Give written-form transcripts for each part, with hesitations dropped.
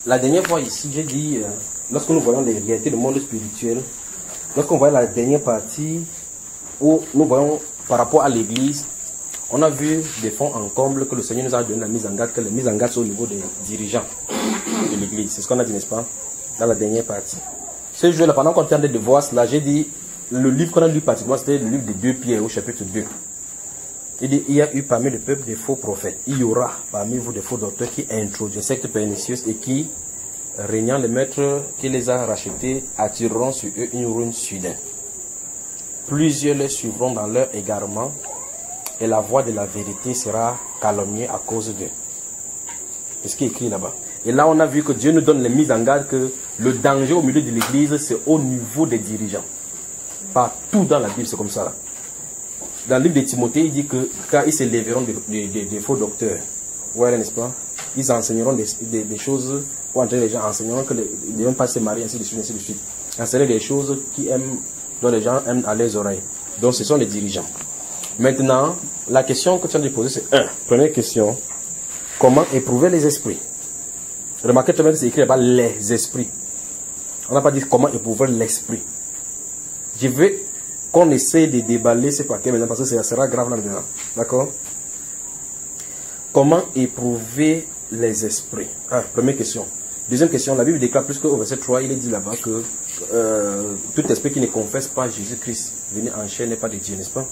La dernière fois ici, j'ai dit, lorsque nous voyons les réalités du monde spirituel, lorsqu'on voit la dernière partie où nous voyons par rapport à l'église, on a vu des fonds en comble que le Seigneur nous a donné la mise en garde, que les mises en garde sont au niveau des dirigeants de l'église. C'est ce qu'on a dit, n'est-ce pas, dans la dernière partie. Ce jour-là, pendant qu'on était en train de voir cela, j'ai dit, le livre qu'on a lu particulièrement, c'était le livre de 2 Pierre au chapitre 2. Il dit, il y a eu parmi le peuple des faux prophètes. Il y aura parmi vous des faux docteurs qui introduisent sectes pernicieuses et qui, régnant les maîtres qui les a rachetés, attireront sur eux une ruine soudaine. Plusieurs les suivront dans leur égarement et la voix de la vérité sera calomniée à cause d'eux. C'est ce qui est écrit là-bas. Et là, on a vu que Dieu nous donne les mises en garde que le danger au milieu de l'église, c'est au niveau des dirigeants. Partout dans la Bible, c'est comme ça. Là. Dans le livre de Timothée, il dit que quand ils s'élèveront des faux docteurs, ouais, n'est-ce pas? Ils enseigneront des choses, ou entre les gens enseigneront que les ne vont pas se marier, ainsi de suite, ainsi de suite. Enseigner des choses dont les gens aiment à leurs oreilles. Donc ce sont les dirigeants. Maintenant, la question que tu as de poser, c'est première question, comment éprouver les esprits? Remarquez tout de même que c'est écrit là-bas, les esprits. On n'a pas dit comment éprouver l'esprit. Je veux qu'on essaie de déballer ces paquets maintenant parce que ça sera grave là-dedans. D'accord? Comment éprouver les esprits? Première question. Deuxième question, la Bible déclare plus qu'au verset 3, il est dit là-bas que tout esprit qui ne confesse pas Jésus-Christ venu en chair n'est pas de Dieu, n'est-ce pas?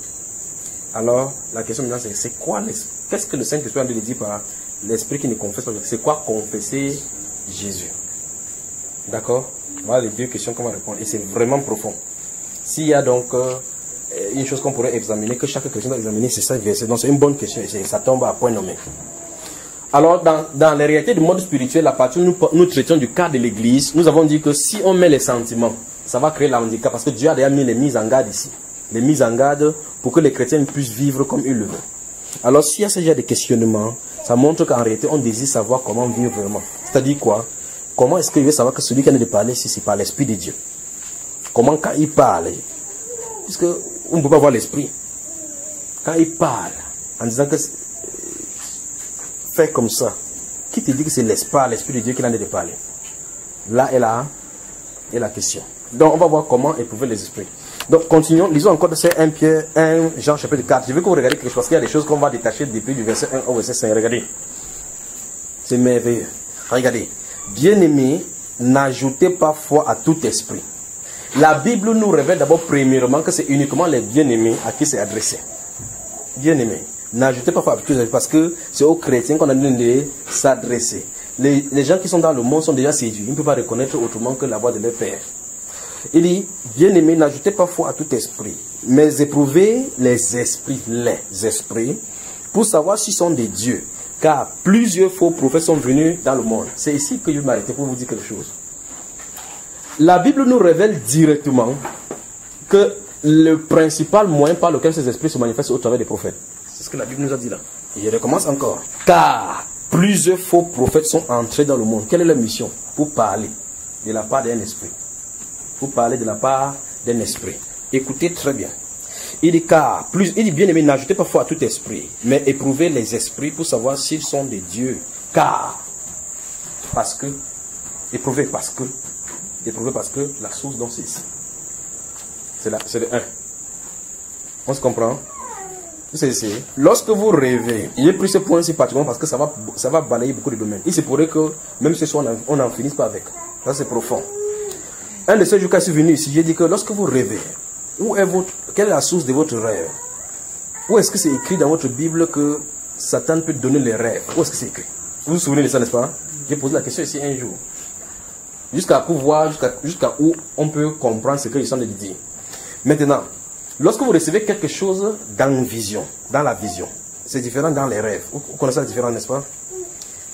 Alors, la question maintenant c'est quoi l'esprit? Qu'est-ce que le Saint-Esprit a dit par l'esprit qui ne confesse pas? C'est quoi confesser Jésus? D'accord? Voilà les deux questions qu'on va répondre. Et c'est vraiment profond. S'il y a donc une chose qu'on pourrait examiner, que chaque chrétien doit examiner, c'est ça, verset. Donc c'est une bonne question et ça tombe à point nommé. Alors, dans les réalités du monde spirituel, la partie où nous traitons du cas de l'église, nous avons dit que si on met les sentiments, ça va créer l'handicap parce que Dieu a déjà mis les mises en garde ici. Les mises en garde pour que les chrétiens puissent vivre comme ils le veulent. Alors, s'il y a ce genre de questionnement, ça montre qu'en réalité, on désire savoir comment vivre vraiment. C'est-à-dire quoi? Comment est-ce qu'il veut savoir que celui qui a de parler ici, c'est par l'Esprit de Dieu? Comment quand il parle, puisque on ne peut pas voir l'esprit, quand il parle en disant que fait comme ça, qui te dit que c'est l'esprit de Dieu qui en a de parler? Là est la question. Donc on va voir comment éprouver les esprits. Donc continuons, lisons encore de ces 1 Jean chapitre 4. Je veux que vous regardiez quelque chose parce qu'il y a des choses qu'on va détacher depuis du verset 1 au verset 5. Regardez. C'est merveilleux. Regardez. Bien-aimés, n'ajoutez pas foi à tout esprit. La Bible nous révèle d'abord premièrement que c'est uniquement les bien-aimés à qui c'est adressé. Bien-aimés, n'ajoutez pas foi à tout esprit parce que c'est aux chrétiens qu'on a donné de s'adresser. Les gens qui sont dans le monde sont déjà séduits. Ils ne peuvent pas reconnaître autrement que la voix de leur Père. Il dit, bien-aimés, n'ajoutez pas foi à tout esprit, mais éprouvez les esprits, pour savoir s'ils sont des dieux. Car plusieurs faux prophètes sont venus dans le monde. C'est ici que je vais m'arrêter pour vous dire quelque chose. La Bible nous révèle directement que le principal moyen par lequel ces esprits se manifestent au travers des prophètes. C'est ce que la Bible nous a dit là. Et je recommence encore. Car plusieurs faux prophètes sont entrés dans le monde. Quelle est leur mission? Pour parler de la part d'un esprit. Pour parler de la part d'un esprit. Écoutez très bien. Il dit bien aimé, n'ajoutez pas foi à tout esprit, mais éprouvez les esprits pour savoir s'ils sont des dieux. Éprouvez parce que la source donc c'est ici. C'est le 1. On se comprend? C'est ici. Lorsque vous rêvez, il y a pris ce point-ci particulièrement parce que ça va balayer beaucoup de domaines. Il se pourrait que même ce soir on n'en finisse pas avec. Ça c'est profond. Un de ces jours quand je suis venu ici, j'ai dit que lorsque vous rêvez, quelle est la source de votre rêve? Où est-ce que c'est écrit dans votre Bible que Satan peut donner les rêves? Où est-ce que c'est écrit? Vous vous souvenez de ça, n'est-ce pas? J'ai posé la question ici un jour. Jusqu'à où on peut comprendre ce qu'ils sont de dire. Maintenant, lorsque vous recevez quelque chose dans la vision, c'est différent dans les rêves. Vous connaissez la différence, n'est-ce pas?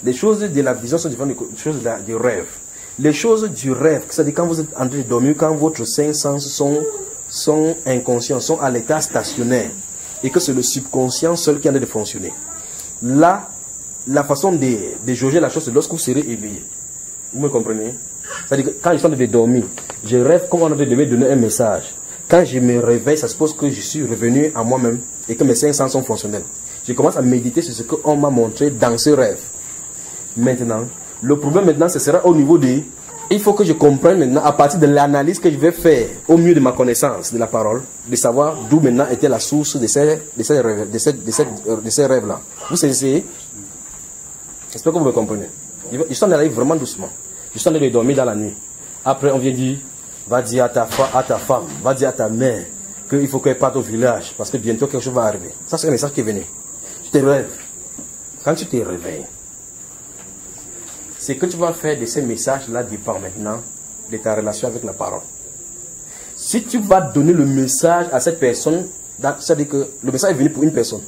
Les choses de la vision sont différentes des choses du rêve. Les choses du rêve, c'est-à-dire quand vous êtes en train de dormir, quand votre cinq sens sont inconscients, sont à l'état stationnaire, et que c'est le subconscient seul qui en train de fonctionner. Là, la façon de jauger la chose, c'est lorsque vous serez éveillé. Vous me comprenez? C'est-à-dire que quand je suis en train de dormir, je rêve comme on est en train de me donner un message. Quand je me réveille, ça suppose que je suis revenu à moi-même et que mes cinq sens sont fonctionnels. Je commence à méditer sur ce qu'on m'a montré dans ce rêve. Maintenant, Le problème maintenant, ce sera au niveau des... Il faut que je comprenne maintenant, à partir de l'analyse que je vais faire, au mieux de ma connaissance de la parole, de savoir d'où maintenant était la source de ces rêves-là. Vous saisissez? J'espère que vous me comprenez. Je suis en train vraiment doucement. Je suis en train de dormir dans la nuit. Après, on vient dire, va dire à ta femme, va dire à ta mère qu'il faut qu'elle parte au village, parce que bientôt quelque chose va arriver. Ça, c'est un message qui est venu. Tu te rêves. Quand tu te réveilles, ce que tu vas faire de ces messages-là dépend maintenant de ta relation avec la parole. Si tu vas donner le message à cette personne, c'est-à-dire que le message est venu pour une personne,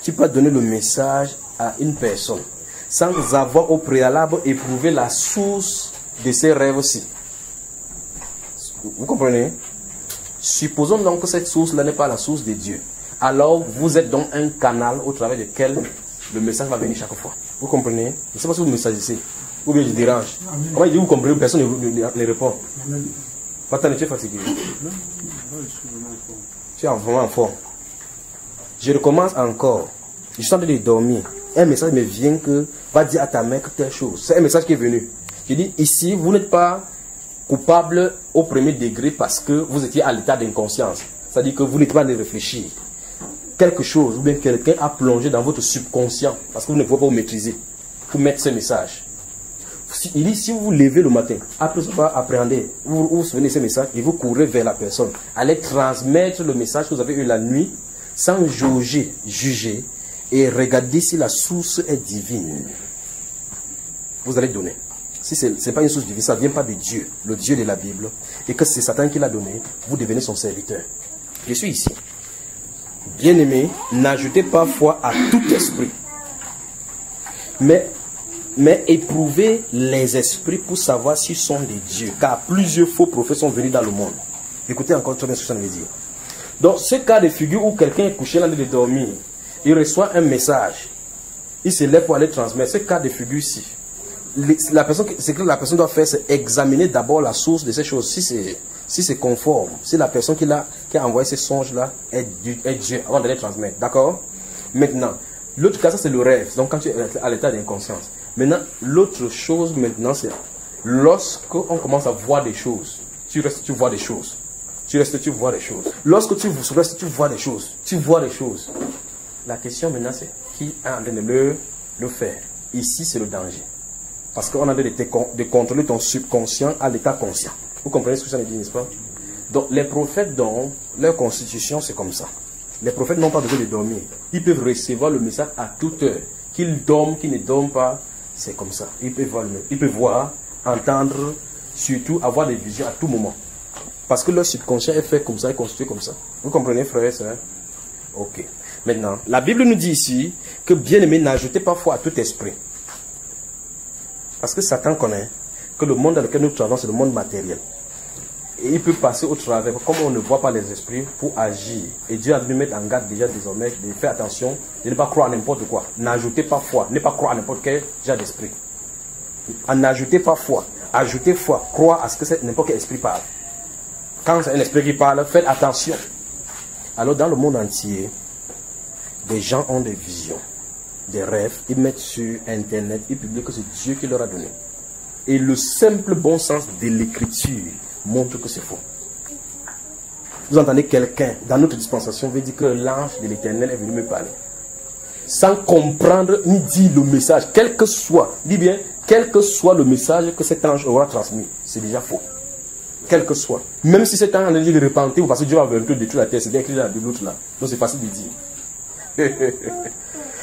tu peux donner le message à une personne sans avoir au préalable éprouvé la source de ces rêves-ci. Vous comprenez? Supposons donc que cette source-là n'est pas la source de Dieu. Alors, vous êtes donc un canal au travers duquel le message va venir chaque fois. Vous comprenez? Je ne sais pas si vous me saisissez. Ou bien je dérange. Comment il dit vous comprenez? Personne ne répond. Fatane, tu es fatigué. Tu es vraiment fort. Je recommence encore. Je suis en train de dormir. Un message me vient que va dire à ta mère que telle chose. C'est un message qui est venu. Je dis ici, vous n'êtes pas coupable au premier degré parce que vous étiez à l'état d'inconscience. C'est-à-dire que vous n'êtes pas de réfléchir. Quelque chose ou bien quelqu'un a plongé dans votre subconscient parce que vous ne pouvez pas vous maîtriser pour mettre ce message. Il dit si vous vous levez le matin, après vous appréhendez, vous vous souvenez de ce message et vous courez vers la personne, allez transmettre le message que vous avez eu la nuit sans jauger, juger et regarder si la source est divine. Vous allez donner. Si ce n'est pas une source divine, ça ne vient pas de Dieu, le Dieu de la Bible, et que c'est Satan qui l'a donné, vous devenez son serviteur. Je suis ici. Bien-aimés, n'ajoutez pas foi à tout esprit, mais éprouvez les esprits pour savoir s'ils sont des dieux, car plusieurs faux prophètes sont venus dans le monde. Écoutez encore très bien ce que ça veut dire. Donc, ce cas de figure où quelqu'un est couché dans le lit de dormir, il reçoit un message, il se lève pour aller transmettre. Ce cas de figure-ci, ce que la personne doit faire, c'est examiner d'abord la source de ces choses. Si c'est conforme, si la personne qui a envoyé ces songes-là est Dieu, avant de les transmettre. D'accord? Maintenant, l'autre cas, ça c'est le rêve. Donc quand tu es à l'état d'inconscience. Maintenant, l'autre chose maintenant, c'est lorsqu'on commence à voir des choses. Tu restes, tu vois des choses. Tu restes, tu vois des choses. Lorsque tu restes, tu vois des choses. Tu vois des choses. La question maintenant, c'est qui est en train de le faire? Ici, c'est le danger. Parce qu'on a de contrôler ton subconscient à l'état conscient. Vous comprenez ce que ça veut dire, n'est-ce pas? Donc, les prophètes, dans leur constitution, c'est comme ça. Les prophètes n'ont pas besoin de dormir. Ils peuvent recevoir le message à toute heure. Qu'ils dorment, qu'ils ne dorment pas, c'est comme ça. Ils peuvent voir, entendre, surtout avoir des visions à tout moment. Parce que leur subconscient est fait comme ça, est constitué comme ça. Vous comprenez, frères et sœurs? Ok. Maintenant, la Bible nous dit ici que bien-aimés, n'ajoutez pas foi à tout esprit. Parce que Satan connaît que le monde dans lequel nous travaillons, c'est le monde matériel. Et il peut passer au travers, comme on ne voit pas les esprits, pour agir. Et Dieu a dû mettre en garde déjà désormais de faire attention, de ne pas croire à n'importe quoi. N'ajoutez pas foi, ne pas croire à n'importe quel genre d'esprit. N'ajoutez pas foi, ajoutez foi, croire à ce que n'importe quel esprit parle. Quand c'est un esprit qui parle, faites attention. Alors dans le monde entier, des gens ont des visions, des rêves, ils mettent sur internet, ils publient que c'est Dieu qui leur a donné. Et le simple bon sens de l'écriture montre que c'est faux. Vous entendez quelqu'un dans notre dispensation veut dire que l'ange de l'Éternel est venu me parler. Sans comprendre ni dire le message, quel que soit, dis bien, quel que soit le message que cet ange aura transmis, c'est déjà faux. Quel que soit. Même si cet ange a dit de repentir, parce que Dieu va venir détruire la terre, c'est bien écrit dans la Bible là. Donc c'est facile de dire.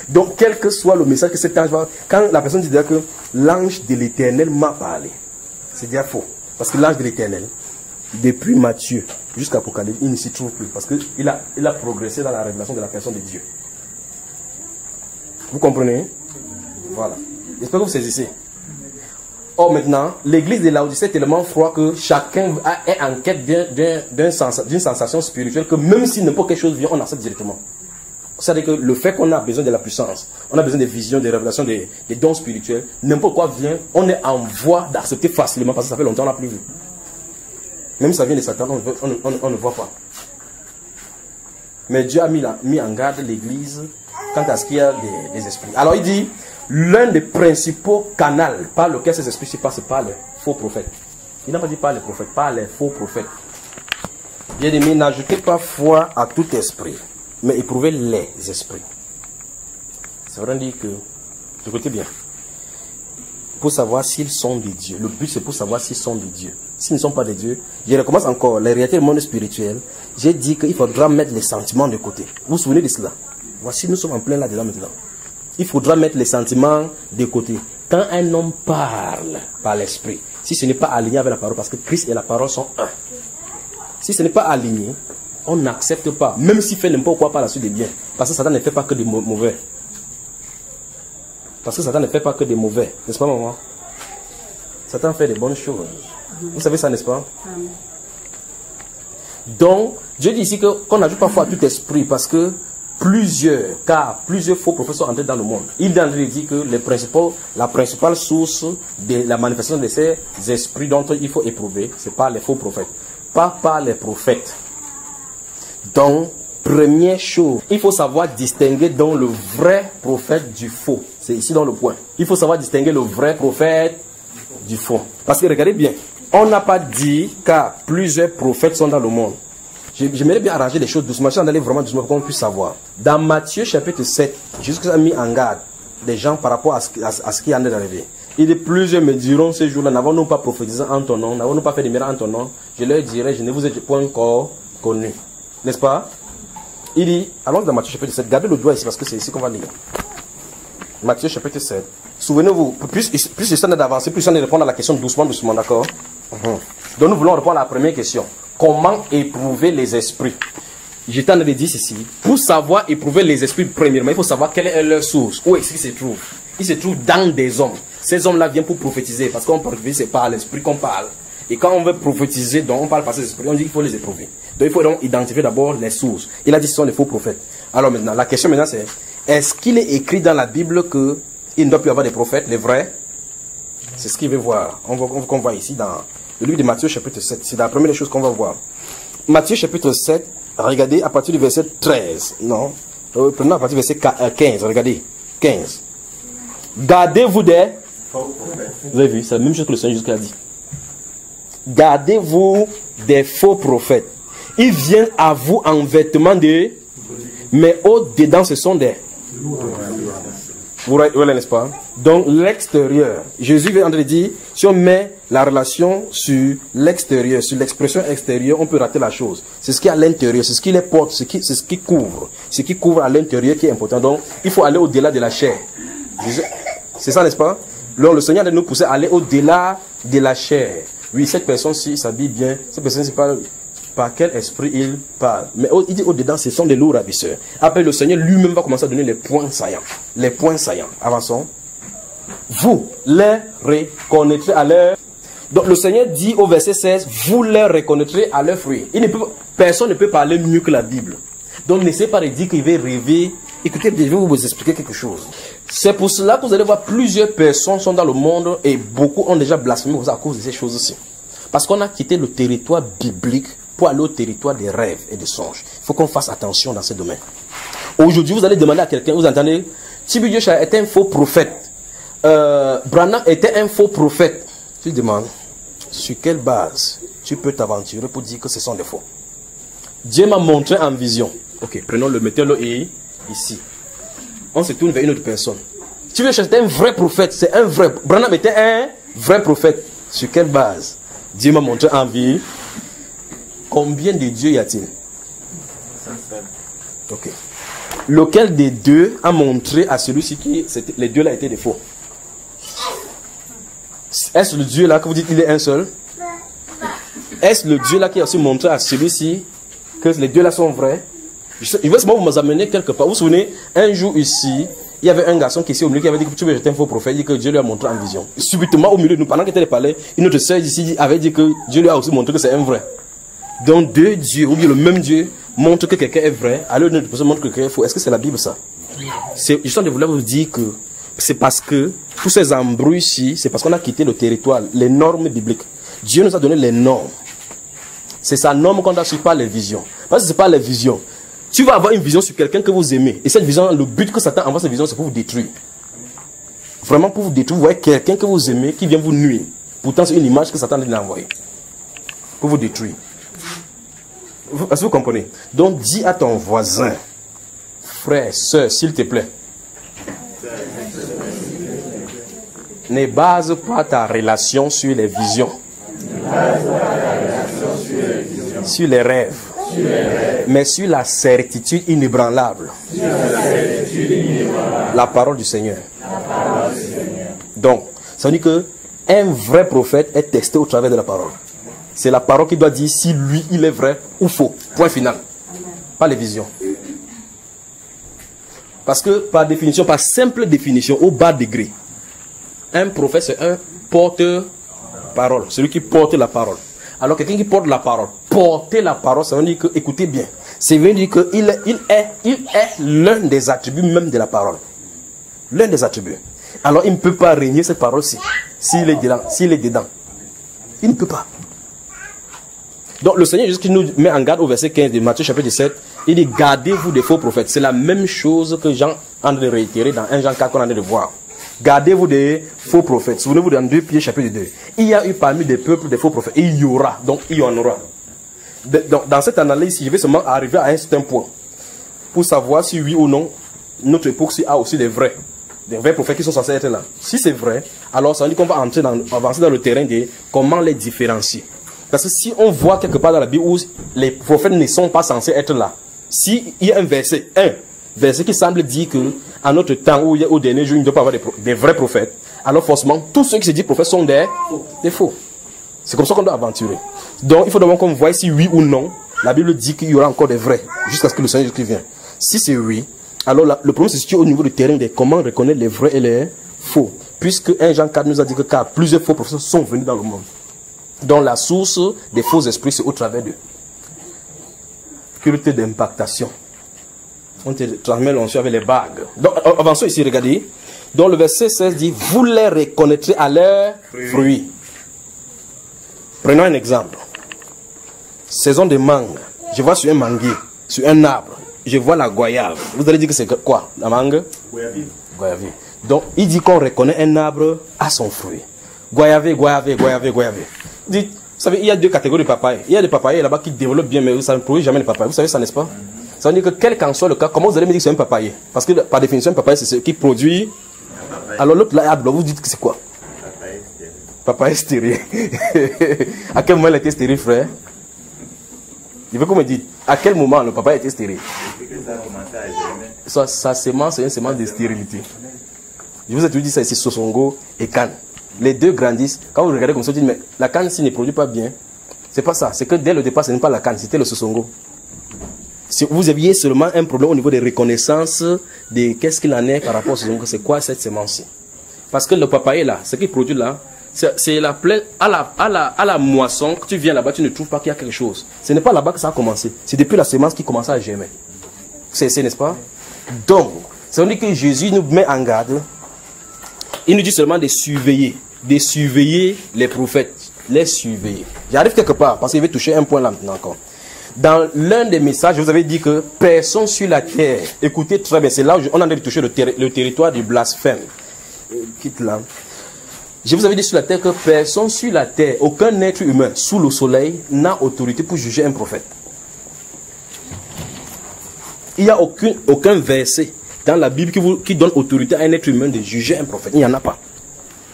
Donc quel que soit le message que cet ange va... Quand la personne dit déjà que l'ange de l'Éternel m'a parlé, c'est déjà faux. Parce que l'ange de l'Éternel, depuis Matthieu jusqu'à Apocalypse, il ne s'y trouve plus. Parce qu'il a progressé dans la révélation de la personne de Dieu. Vous comprenez? Voilà. J'espère que vous saisissez. Or maintenant, l'église de Laodicée est tellement froide que chacun est en quête d'une sensation spirituelle que même si n'importe quelle chose vient, on accepte directement. C'est-à-dire que le fait qu'on a besoin de la puissance, on a besoin des visions, des révélations, des dons spirituels, n'importe quoi vient, on est en voie d'accepter facilement parce que ça fait longtemps qu'on n'a plus vu. Même si ça vient de Satan, on ne voit pas. Mais Dieu a mis en garde l'église quant à ce qu'il y a des esprits. Alors il dit, l'un des principaux canaux par lequel ces esprits se passent, c'est par les faux prophètes. Il n'a pas dit par les prophètes, par les faux prophètes. Bien aimé, n'ajoutez pas foi à tout esprit, mais éprouvez les esprits. Ça veut dire que, écoutez bien, pour savoir s'ils sont des dieux. Le but c'est pour savoir s'ils sont des dieux. S'ils ne sont pas des dieux, je recommence encore, les réalités du monde spirituel, j'ai dit qu'il faudra mettre les sentiments de côté. Vous vous souvenez de cela? Voici, nous sommes en plein là-dedans maintenant. Il faudra mettre les sentiments de côté. Quand un homme parle par l'esprit, si ce n'est pas aligné avec la parole, parce que Christ et la parole sont un. Si ce n'est pas aligné, on n'accepte pas, même s'il fait n'importe quoi par la suite des biens. Parce que Satan ne fait pas que des mauvais. Parce que Satan ne fait pas que des mauvais. N'est-ce pas, maman? Satan fait des bonnes choses. Vous savez ça, n'est-ce pas? Donc, Dieu dit ici qu'on n'ajoute pas foi à tout esprit parce que plusieurs faux prophètes sont entrés dans le monde. Il dit que la principale source de la manifestation de ces esprits dont il faut éprouver, c'est pas les faux prophètes, pas par les prophètes. Donc, première chose, il faut savoir distinguer donc le vrai prophète du faux. C'est ici dans le point. Il faut savoir distinguer le vrai prophète du faux. Parce que regardez bien, on n'a pas dit car plusieurs prophètes sont dans le monde. J'aimerais bien arranger les choses doucement, j'en allais vraiment doucement pour qu'on puisse savoir. Dans Matthieu chapitre 7, Jésus a mis en garde des gens par rapport à ce qui en est arrivé. Il dit, plusieurs me diront ces jours-là, n'avons-nous pas prophétisé en ton nom, n'avons-nous pas fait des miracles en ton nom? Je leur dirai, je ne vous ai pas encore connu. N'est-ce pas? Il dit, allons dans Matthieu chapitre 7, gardez le doigt ici parce que c'est ici qu'on va lire. Matthieu chapitre 7. Souvenez-vous, plus je sens d'avancer, plus je sens de répondre à la question doucement, d'accord? Donc nous voulons répondre à la première question. Comment éprouver les esprits? Je t'en ai dit ceci. Pour savoir éprouver les esprits, premièrement, il faut savoir quelle est leur source. Où est-ce qu'ils se trouvent? Ils se trouvent dans des hommes. Ces hommes-là viennent pour prophétiser. Parce qu'on prophétise, c'est par l'esprit qu'on parle. Et quand on veut prophétiser, donc on parle par ces esprits, on dit qu'il faut les éprouver. Donc il faut donc identifier d'abord les sources. Il a dit que ce sont les faux prophètes. Alors maintenant, la question maintenant c'est, est-ce qu'il est écrit dans la Bible qu'il ne doit plus y avoir des prophètes, les vrais? C'est ce qu'il veut voir. On voit ici dans le livre de Matthieu chapitre 7. C'est la première chose qu'on va voir. Matthieu chapitre 7, regardez à partir du verset 13. Non, prenons à partir du verset 15. Regardez, 15. Gardez-vous des... Vous avez vu, c'est la même chose que le Seigneur Jésus a dit. Gardez-vous des faux prophètes. Ils viennent à vous en vêtements de... Mais au-dedans, ce sont des... Vous voyez, n'est-ce pas? Donc, l'extérieur. Jésus vient de dire, si on met la relation sur l'extérieur, sur l'expression extérieure, on peut rater la chose. C'est ce qui est à l'intérieur, c'est ce qui les porte, c'est ce qui couvre. Ce qui couvre à l'intérieur qui est important. Donc, il faut aller au-delà de la chair. C'est ça, n'est-ce pas? Donc, le Seigneur de nous pousser à aller au-delà de la chair. Oui, cette personne-ci s'habille bien. Cette personne-ci parle... Par quel esprit il parle? Mais il dit au-dedans, ce sont des lourds ravisseurs. Après, le Seigneur lui-même va commencer à donner les points saillants. Les points saillants. Avançons. Vous les reconnaîtrez à leur... Donc, le Seigneur dit au verset 16, vous les reconnaîtrez à leurs fruits. Personne ne peut parler mieux que la Bible. Donc, n'essayez pas de dire qu'il va rêver. Écoutez, je vais vous expliquer quelque chose. C'est pour cela que vous allez voir plusieurs personnes sont dans le monde et beaucoup ont déjà blasphémé à cause de ces choses-ci. Parce qu'on a quitté le territoire biblique pour aller au territoire des rêves et des songes. Il faut qu'on fasse attention dans ce domaine. Aujourd'hui, vous allez demander à quelqu'un, vous entendez, Tibi Joshua était un faux prophète. Branham était un faux prophète. Tu demandes, sur quelle base tu peux t'aventurer pour dire que ce sont des faux? Dieu m'a montré en vision. Ok, prenons-le, mettez-le ici. On se tourne vers une autre personne. Tibi Joshua était un vrai prophète, c'est un vrai. Branham était un vrai prophète. Sur quelle base? Dieu m'a montré en vie. Combien de dieux y a-t-il? Ok. Lequel des deux a montré à celui-ci que les deux là étaient des faux? Est-ce le Dieu là que vous dites qu'il est un seul? Est-ce le Dieu là qui a aussi montré à celui-ci que les deux là sont vrais? Je veux seulement vous amener quelque part. Vous vous souvenez, un jour ici, il y avait un garçon qui était au milieu qui avait dit que tu veux jeter un faux prophète, il dit que Dieu lui a montré en vision. Subitement au milieu de nous, pendant qu'il était parlé, une autre sœur ici avait dit que Dieu lui a aussi montré que c'est un vrai. Donc deux dieux, ou bien le même Dieu, montre que quelqu'un est vrai, alors une autre personne montre que quelqu'un est faux. Est-ce que c'est la Bible ça? Je suis en train de vouloir vous dire que c'est parce que tous ces embrouilles ici, c'est parce qu'on a quitté le territoire, les normes bibliques. Dieu nous a donné les normes. C'est sa norme qu'on doit suivre par les visions. Parce que ce n'est pas les visions. tu vas avoir une vision sur quelqu'un que vous aimez. Et cette vision, le but que Satan envoie cette vision, c'est pour vous détruire. Vraiment pour vous détruire. Vous voyez quelqu'un que vous aimez qui vient vous nuire. Pourtant, c'est une image que Satan a envoyée. Pour vous détruire. Est-ce que vous comprenez? Donc, dis à ton voisin, frère, soeur, s'il te plaît, ne base pas ta relation sur les visions, sur les rêves, mais sur la certitude inébranlable, la parole du Seigneur. Donc, ça veut dire que un vrai prophète est testé au travers de la parole. C'est la parole qui doit dire si lui, il est vrai ou faux. Point final. Pas les visions. Parce que, par définition, par simple définition, au bas degré, un prophète, c'est un porteur-parole. Celui qui porte la parole. Alors, quelqu'un qui porte la parole, porter la parole, ça veut dire que, écoutez bien, ça veut dire qu'il est l'un des attributs même de la parole. L'un des attributs. Alors, il ne peut pas régner cette parole-ci. S'il est dedans. Il ne peut pas. Donc, le Seigneur Jésus qui nous met en garde au verset 15 de Matthieu chapitre 7, il dit, gardez-vous des faux prophètes. C'est la même chose que Jean a de réitérer dans 1 Jean 4 qu'on a de voir. Gardez-vous des faux prophètes. Souvenez-vous dans 2 Pierre chapitre 2. Il y a eu parmi des peuples des faux prophètes. Et il y aura. Donc, il y en aura. Donc, dans cette analyse, je vais seulement arriver à un certain point. Pour savoir si oui ou non, notre époque a aussi des vrais prophètes qui sont censés être là. Si c'est vrai, alors ça veut dire qu'on va avancer dans le terrain de comment les différencier. Parce que si on voit quelque part dans la Bible où les prophètes ne sont pas censés être là, s'il y a un verset qui semble dire que à notre temps où il y a au dernier jour, il ne doit pas avoir des vrais prophètes, alors forcément, tous ceux qui se disent prophètes sont des faux. C'est comme ça qu'on doit aventurer. Donc, il faut d'abord qu'on voie si oui ou non, la Bible dit qu'il y aura encore des vrais, jusqu'à ce que le Seigneur Jésus vienne. Si c'est oui, alors le problème se situe au niveau du terrain de comment reconnaître les vrais et les faux. Puisque 1 Jean 4 nous a dit que car plusieurs faux prophètes sont venus dans le monde. Donc la source des faux esprits, c'est au travers d'eux. Culte d'impactation. On te transmet l'onction avec les bagues. Donc, avançons ici, regardez. Donc le verset 16 dit, vous les reconnaîtrez à leurs fruits. Prenons un exemple. Saison de mangue. Je vois sur un manguier, sur un arbre, je vois la goyave. Vous allez dire que c'est quoi? La mangue? Goyave. Donc il dit qu'on reconnaît un arbre à son fruit. Goyave. Dites, vous savez, il y a 2 catégories de papayes. Il y a des papayes là-bas qui développent bien, mais ça ne produit jamais de papaye. Vous savez ça, n'est-ce pas? Ça veut dire que quel qu'en soit le cas, comment vous allez me dire que c'est un papaye? Parce que par définition, un papaye, c'est ce qui produit. Alors l'autre là, vous dites que c'est quoi? Papaye stérile. À quel moment il était stérile, frère? Il veut qu'on me dise, à quel moment le papaye était stérile? Sa sémence, c'est une sémence de stérilité. Je vous ai toujours dit ça ici, Sosongo et Cannes. Les deux grandissent. Quand vous regardez comme ça, vous dites, mais la canne, s'il ne produit pas bien, c'est pas ça. C'est que dès le départ, ce n'est pas la canne, c'était le Sosongo. Si vous aviez seulement un problème au niveau de reconnaissance de qu'est-ce qu'il en est par rapport au Sosongo, c'est quoi cette sémence? Parce que le papaye là, ce qu'il produit là, c'est la plaie à la moisson. Quand tu viens là-bas, tu ne trouves pas qu'il y a quelque chose. Ce n'est pas là-bas que ça a commencé. C'est depuis la sémence qui commence à germer. N'est-ce pas? Donc, ça veut dire que Jésus nous met en garde. Il nous dit seulement de surveiller les prophètes, les surveiller. J'arrive quelque part, parce qu'il veut toucher un point là maintenant encore. Dans l'un des messages, je vous avais dit que personne sur la terre, écoutez très bien, c'est là où on a de toucher le territoire du blasphème. Quitte là. Je vous avais dit sur la terre que personne sur la terre, aucun être humain sous le soleil n'a autorité pour juger un prophète. Il n'y a aucun verset dans la Bible qui donne autorité à un être humain de juger un prophète. Il n'y en a pas.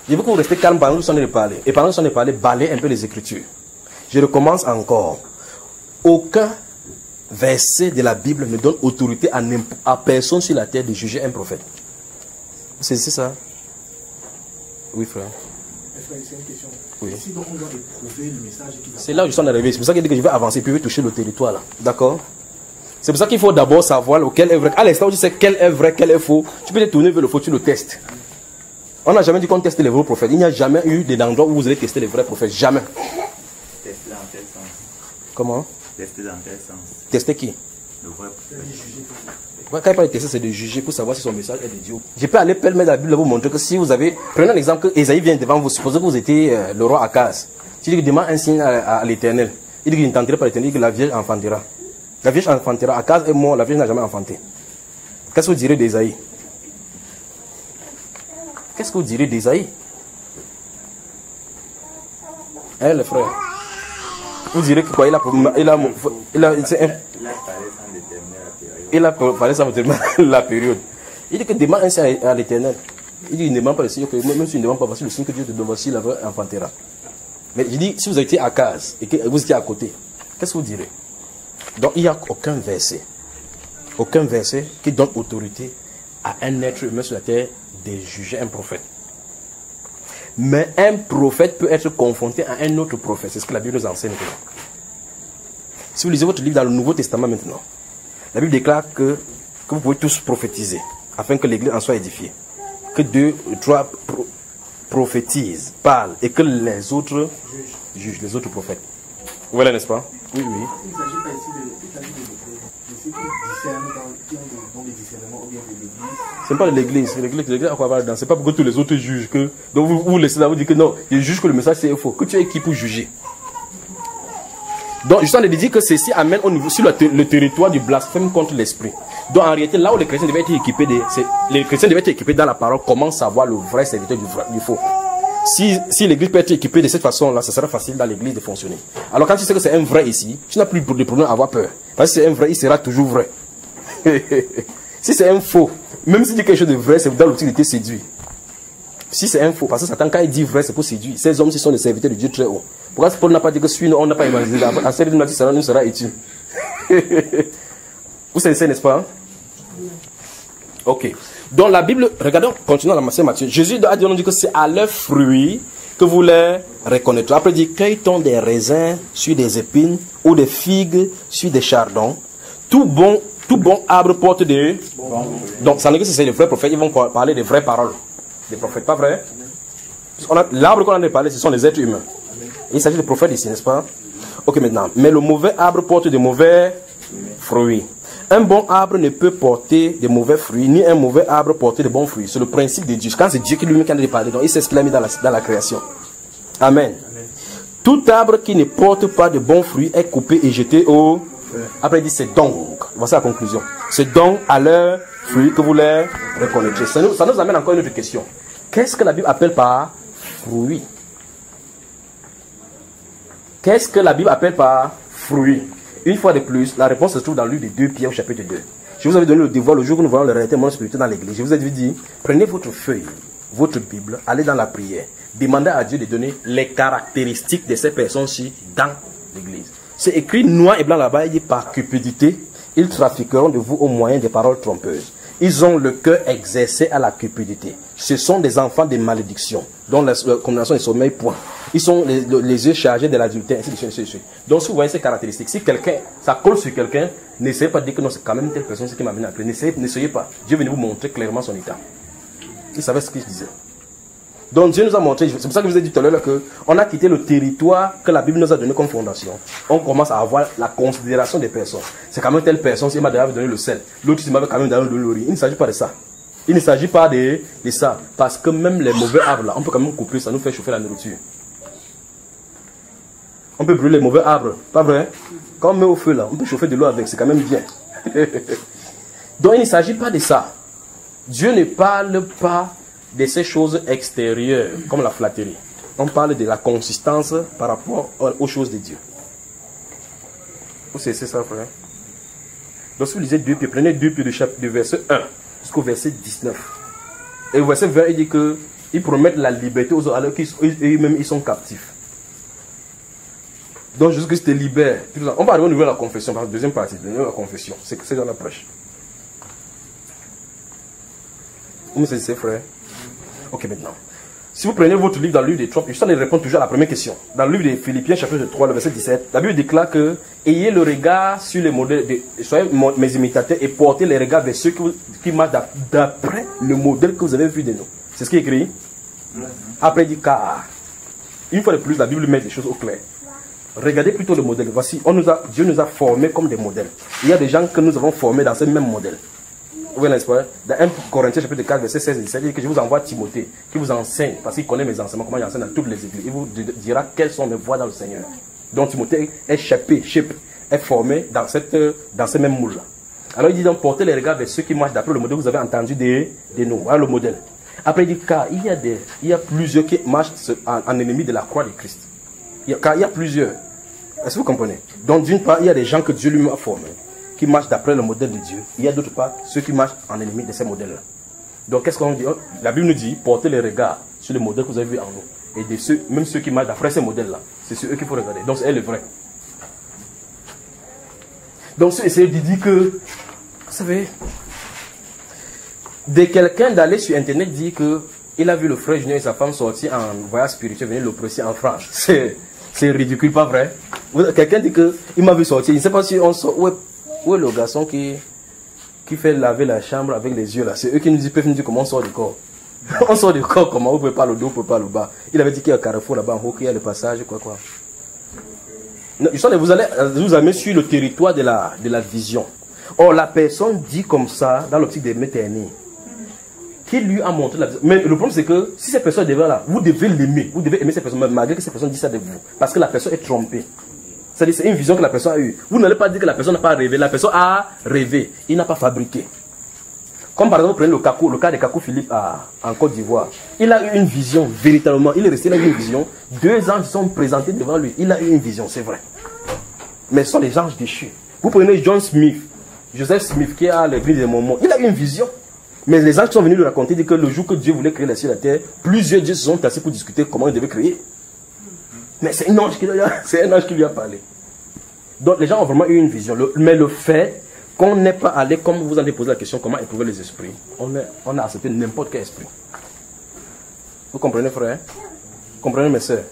Je veux que vous restez calme pendant que nous sommes de parler. Et pendant que nous sommes de parler, balayez un peu les Écritures. Je recommence encore. Aucun verset de la Bible ne donne autorité à personne sur la terre de juger un prophète. C'est ça? Oui, frère. C'est une question. Oui. Si donc on doit éprouver le message qui va... C'est là où je suis arrivé. C'est pour ça qu'il dit que je vais avancer puis je vais toucher le territoire là. D'accord? C'est pour ça qu'il faut d'abord savoir lequel est vrai. À l'instant où tu sais quel est vrai, quel est faux, tu peux te tourner vers le faux, tu le testes. On n'a jamais dit qu'on teste les vrais prophètes. Il n'y a jamais eu d'endroit où vous allez tester les vrais prophètes. Jamais. Tester dans quel sens? Comment? Tester dans quel sens? Tester qui? Le vrai prophète. Quand il parle de tester, c'est de juger pour savoir si son message est de Dieu. Je peux aller permettre à la Bible vous montrer que si vous avez... Prenez un exemple que Esaïe vient devant vous. Supposez que vous étiez le roi Akaz. Tu dis que demande un signe à l'Éternel. Il dit qu'il ne tenterait pas l'Éternel, il dit que la Vierge enfantera. La Vierge enfantera. Akaz est mort, la Vierge n'a jamais enfanté. Qu'est-ce que vous direz d'Ésaïe? Qu'est-ce que vous direz d'Ésaïe? Hein, les frères? Vous direz que quoi? Il a parlé sans déterminer la période. Il dit que demande un signe à l'Éternel. Il dit, il ne demande pas le signe, même si il ne demande pas, voici le signe que Dieu te donne, voici la vraie enfantera. Mais je dis, si vous étiez à Akaz et que vous étiez à côté, qu'est-ce que vous direz? Donc il n'y a aucun verset qui donne autorité à un être humain sur la terre de juger un prophète. Mais un prophète peut être confronté à un autre prophète. C'est ce que la Bible nous enseigne maintenant. Si vous lisez votre livre dans le Nouveau Testament maintenant, la Bible déclare que vous pouvez tous prophétiser afin que l'église en soit édifiée. Que 2 ou 3 prophétisent, parlent et que les autres jugent, les autres prophètes. Vous voyez, n'est-ce pas? Oui, oui. Il ne s'agit pas ici de ceux qui discernent dans les discernements ou bien de l'église. Ce n'est pas de l'église. L'église à quoi va dedans? Ce n'est pas pour que tous les autres jugent. Donc vous laissez là, vous dites que non, ils jugent que le message c'est faux. Que tu es qui pour juger? Donc, je suis en train de dire que ceci amène au niveau, sur le territoire du blasphème contre l'esprit. Donc, en réalité, là où les chrétiens devaient être équipés, les chrétiens devaient être équipés dans la parole, comment savoir le vrai serviteur du faux. Si l'église peut être équipée de cette façon-là, ça sera facile dans l'église de fonctionner. Alors, quand tu sais que c'est un vrai ici, tu n'as plus de problème à avoir peur. Parce que si c'est un vrai, il sera toujours vrai. Si c'est un faux, même s'il dit quelque chose de vrai, c'est dans l'optique de te séduire. Si c'est un faux, parce que Satan, quand il dit vrai, c'est pour séduire. Ces hommes, ce sont des serviteurs de Dieu très haut. Pourquoi Paul n'a pas dit que celui-là, on n'a pas évangélisé? En série de Matthieu, nous sera utile. Vous savez, n'est-ce pas? Ok. Donc la Bible, regardons, continuons dans la Matthieu. Jésus a dit que c'est à leurs fruits que vous les reconnaîtrez. Après, il dit, cueille-t-on des raisins sur des épines ou des figues sur des chardons? Tout bon arbre porte des... Donc, ça veut dire que c'est les vrais prophètes, ils vont parler des vraies paroles. Des prophètes, pas vrai? L'arbre qu'on a parlé, ce sont les êtres humains. Il s'agit de prophètes ici, n'est-ce pas? Ok, maintenant. Mais le mauvais arbre porte de mauvais fruits. Un bon arbre ne peut porter de mauvais fruits, ni un mauvais arbre porter de bons fruits. C'est le principe de Dieu. Quand c'est Dieu qui lui-même qui a parlé, donc il sait ce qu'il a mis dans la création. Amen. Tout arbre qui ne porte pas de bons fruits est coupé et jeté au... Après il dit c'est donc. Voici la conclusion. C'est donc à leurs fruits que vous les reconnaîtrez. Ça nous amène encore une autre question. Qu'est-ce que la Bible appelle par fruit? Qu'est-ce que la Bible appelle par fruit? Une fois de plus, la réponse se trouve dans le livre de 2 Pierre au chapitre 2. Je vous avais donné le devoir le jour où nous voyons le réalité monde spirituel dans l'église. Je vous ai dit, prenez votre feuille, votre Bible, allez dans la prière. Demandez à Dieu de donner les caractéristiques de ces personnes-ci dans l'église. C'est écrit noir et blanc là-bas, il dit par cupidité, ils trafiqueront de vous au moyen des paroles trompeuses. Ils ont le cœur exercé à la cupidité. Ce sont des enfants de malédiction, dont la combinaison de sommeil point. Ils sont les yeux chargés de l'adultère, ainsi de suite. Donc si vous voyez ces caractéristiques, si quelqu'un, ça colle sur quelqu'un, n'essayez pas de dire que non, c'est quand même telle personne qui m'a venu appeler. N'essayez pas. Dieu venait vous montrer clairement son état. Il savait ce qu'il disait. Donc Dieu nous a montré, c'est pour ça que je vous ai dit tout à l'heure qu'on a quitté le territoire que la Bible nous a donné comme fondation. On commence à avoir la considération des personnes. C'est quand même telle personne, il m'a déjà donné le sel. L'autre, il m'avait quand même donné le riz. Il ne s'agit pas de ça. Il ne s'agit pas de ça. Parce que même les mauvais arbres, là, on peut quand même couper, ça nous fait chauffer la nourriture. On peut brûler les mauvais arbres, pas vrai? Quand on met au feu, là, on peut chauffer de l'eau avec, c'est quand même bien. Donc il ne s'agit pas de ça. Dieu ne parle pas de ces choses extérieures, comme la flatterie. On parle de la consistance par rapport aux choses de Dieu. Vous savez ça, frère? Donc si vous lisez 2 Pierre, prenez 2 Pierre de verset 1 jusqu'au verset 19. Et au verset 20, il dit qu'ils promettent la liberté aux autres alors qu'eux-mêmes ils sont captifs. Donc Jésus-Christ te libère. On va arriver au niveau de la confession, la deuxième partie, de la confession. C'est dans la prêche. Vous me savez, frère? Ok, maintenant. Si vous prenez votre livre dans le livre des Trois, je suis en train de répondre toujours à la première question. Dans le livre de Philippiens, chapitre 3, le verset 17, la Bible déclare que ayez le regard sur les modèles, soyez mes imitateurs et portez les regards vers ceux qui marchent d'après le modèle que vous avez vu de nous. C'est ce qui est écrit. Après, il dit car. Une fois de plus, la Bible met des choses au clair. Regardez plutôt le modèle. Voici, Dieu nous a formés comme des modèles. Il y a des gens que nous avons formés dans ce même modèle. Oui, n'est-ce pas? Dans 1 Corinthiens chapitre 4, verset 16 et 17, il dit que je vous envoie Timothée, qui vous enseigne, parce qu'il connaît mes enseignements, comment j'enseigne dans toutes les églises. Il vous dira quelles sont mes voies dans le Seigneur. Donc Timothée est est formé dans ce même moule-là. Alors il dit donc portez les regards vers ceux qui marchent d'après le modèle que vous avez entendu de nous. Voilà le modèle. Après il dit car il y a plusieurs qui marchent en ennemi de la croix de Christ. Car il y a plusieurs. Est-ce que vous comprenez? Donc d'une part, il y a des gens que Dieu lui-même a formés, qui marchent d'après le modèle de Dieu. Il y a d'autre part ceux qui marchent en ennemi de ces modèles-là. Donc qu'est-ce qu'on dit? La Bible nous dit portez les regards sur le modèle que vous avez vu en nous. Et de ceux, même ceux qui marchent d'après ces modèles-là, c'est sur eux qu'il faut regarder. Donc c'est le vrai. Donc c'est essayer de dire que, vous savez, de quelqu'un d'aller sur internet dire que il a vu le frère Junior et sa femme sortir en voyage spirituel venir l'oppresser en France. C'est ridicule, pas vrai? Quelqu'un dit que il m'a vu sortir. Il ne sait pas si on sort. Où est le garçon qui fait laver la chambre avec les yeux là? C'est eux qui peuvent nous dire comment on sort du corps. On sort du corps comment? On ne peut pas le dos, on ne peut pas le bas. Il avait dit qu'il y a un carrefour là-bas en haut, qu'il y a le passage, quoi. Non, vous allez vous amener sur le territoire de la vision. Or, la personne dit comme ça dans l'optique des méternies. Qui lui a montré la vision. Mais le problème c'est que si cette personne est devant là, vous devez l'aimer. Vous devez aimer cette personne, malgré que cette personne dit ça de vous. Parce que la personne est trompée. C'est-à-dire c'est une vision que la personne a eue. Vous n'allez pas dire que la personne n'a pas rêvé. La personne a rêvé. Il n'a pas fabriqué. Comme par exemple, prenez le cas de Kakou Philippe en Côte d'Ivoire. Il a eu une vision, véritablement. Il est resté là, il a eu une vision. 2 anges sont présentés devant lui. Il a eu une vision, c'est vrai. Mais ce sont des anges déchus. Vous prenez John Smith, Joseph Smith, qui est à l'église des Mormons. Il a eu une vision. Mais les anges sont venus lui raconter que le jour que Dieu voulait créer les cieux et la terre, plusieurs dieux se sont assis pour discuter comment il devait créer. Mais c'est un ange qui lui a parlé. Donc les gens ont vraiment eu une vision. Mais le fait qu'on n'est pas allé, comme vous avez posé la question, comment éprouver les esprits, on a accepté n'importe quel esprit. Vous comprenez, frère? Vous comprenez, mes soeurs?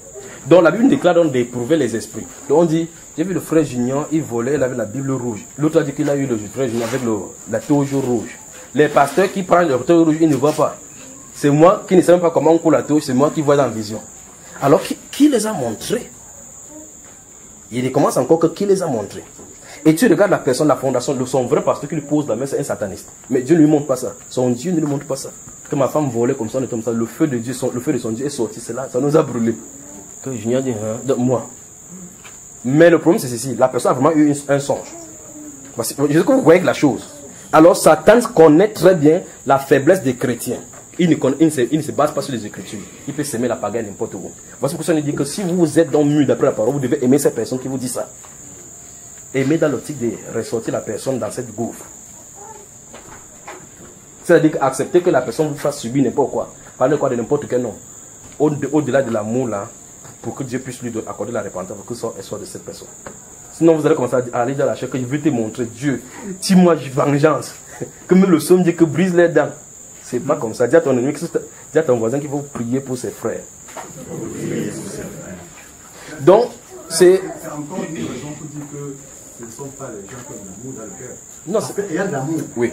Donc la Bible déclare donc d'éprouver les esprits. Donc on dit, j'ai vu le frère Junior, il volait, il avait la Bible rouge. L'autre a dit qu'il a eu le frère Junior avec la touche rouge. Les pasteurs qui prennent le touche rouge, ils ne voient pas. C'est moi qui ne sais même pas comment on coule la touche, c'est moi qui vois dans la vision. Alors qui les a montrés? Il commence encore que qui les a montrés? Et tu regardes la personne, la fondation, son vrai pasteur qui lui pose la main, c'est un sataniste. Mais Dieu ne lui montre pas ça. Son Dieu ne lui montre pas ça. Que ma femme volait comme ça, on est comme ça. Le feu de Dieu, le feu de son Dieu est sorti, c'est là, ça nous a brûlé. Que Junior dit, de moi. Mais le problème c'est ceci, la personne a vraiment eu un songe. Je sais que vous voyez la chose. Alors Satan connaît très bien la faiblesse des chrétiens. Il ne se base pas sur les Écritures. Il peut s'aimer la pagaille n'importe où. Voici pourquoi on dit que si vous êtes dans le mur d'après la parole, vous devez aimer ces personnes qui vous disent ça. Aimer dans l'optique de ressortir la personne dans cette gouffre. C'est-à-dire accepter que la personne vous fasse subir n'importe quoi. Parlez quoi de n'importe quel nom. Au-delà de l'amour là, pour que Dieu puisse lui accorder la repentance, pour que elle soit de cette personne. Sinon vous allez commencer à aller dans la chair que je veux te montrer Dieu. Dis-moi vengeance. Que même le somme dit que brise les dents. C'est pas comme ça. Dis à ton ennemi, dis à ton voisin qu'il faut prier pour ses frères. Donc, c'est encore une raison pour dire que ce ne sont pas les gens qui ont de l'amour dans le cœur. Non, il y a de l'amour. Oui.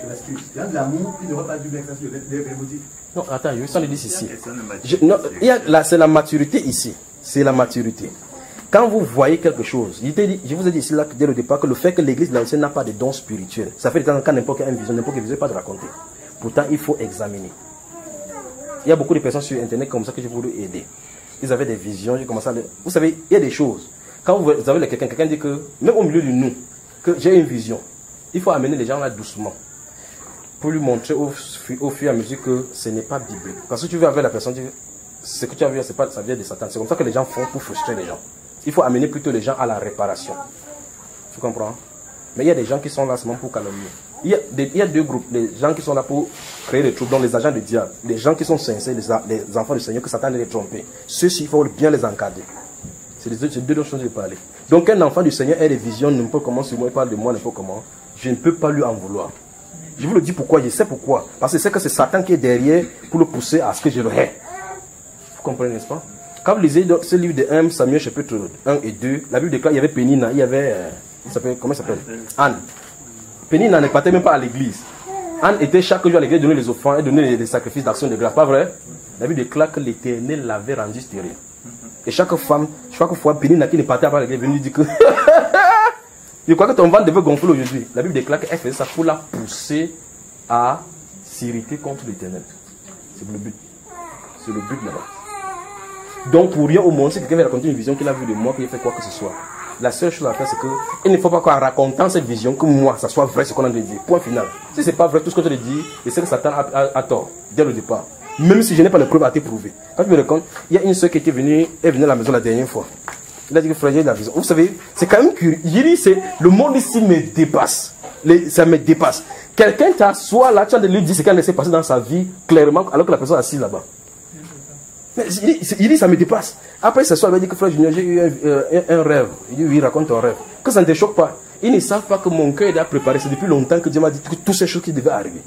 Il y a de l'amour qui ne va pas du bien sur les motifs. Non, attends, je vais s'en le dire ici. C'est la maturité ici. C'est la maturité. Quand vous voyez quelque chose, je vous ai dit ici là, dès le départ que le fait que l'église d'ancienne n'a pas de dons spirituels, ça fait quand n'importe quelle vision, n'importe quelle vision, pas de raconter. Pourtant, il faut examiner. Il y a beaucoup de personnes sur internet comme ça que je voulais aider. Ils avaient des visions, j'ai commencé à... Vous savez, il y a des choses. Quand vous avez quelqu'un dit que, même au milieu de nous, que j'ai une vision, il faut amener les gens là doucement. Pour lui montrer au fur et à mesure que ce n'est pas biblique. Parce que tu veux avec la personne, ce que tu as vu, ça vient de Satan. C'est comme ça que les gens font pour frustrer les gens. Il faut amener plutôt les gens à la réparation. Tu comprends? Mais il y a des gens qui sont là seulement pour calomnier. Il y a 2 groupes. Les gens qui sont là pour créer des troubles, dont les agents du diable. Les gens qui sont sincères, les enfants du Seigneur, que Satan les tromper. Ceux-ci, il faut bien les encadrer. C'est 2 choses de parler. Donc un enfant du Seigneur a des visions, n'importe comment, si moi il parle de moi, n'importe comment, je ne peux pas lui en vouloir. Je vous le dis pourquoi, je sais pourquoi. Parce que c'est que c'est Satan qui est derrière pour le pousser à ce que je le hais. Vous comprenez, n'est-ce pas? Quand vous lisez ce livre de 1 Samuel chapitre 1 et 2, la Bible déclare, il y avait Pénina, il y avait, comment il s'appelle? Anne. Pénina ne partait même pas à l'église. Anne était chaque jour à l'église donner les offrandes et donner les sacrifices d'action de grâce, pas vrai? La Bible déclare que l'Éternel l'avait rendu stérile. Et chaque fois, Pénina qui ne partait pas à l'église, venue dire que je crois que ton ventre devait gonfler aujourd'hui. La Bible déclare qu'elle faisait ça pour la pousser à s'irriter contre l'Éternel. C'est le but. C'est le but là-bas. Donc pour rien au monde, si quelqu'un veut raconter une vision qu'il a vue de moi, qu'il fait quoi que ce soit, la seule chose à faire, c'est que il ne faut pas qu'en racontant cette vision, que moi, ça soit vrai ce qu'on a dit. Point final. Si c'est pas vrai, tout ce que tu as dit, et c'est que Satan a tort, dès le départ. Même si je n'ai pas de preuve à te prouver. Quand tu me racontes, il y a une soeur qui était venue, elle venait à la maison la dernière fois. Il a dit que frère, j'ai la vision. Vous savez, c'est quand même curieux. Il dit, le monde ici me dépasse. Ça me dépasse. Quelqu'un t'assoit là, tu as de lui dire ce qu'elle s'est passé dans sa vie, clairement, alors que la personne est assise là-bas. Mais il dit, ça me dépasse. Après, ce soir, il m'a dit que frère Junior, j'ai eu un rêve. Il dit, oui, raconte ton rêve. Que ça ne te choque pas. Ils ne savent pas que mon cœur est déjà préparé. C'est depuis longtemps que Dieu m'a dit que toutes ces choses qui devaient arriver.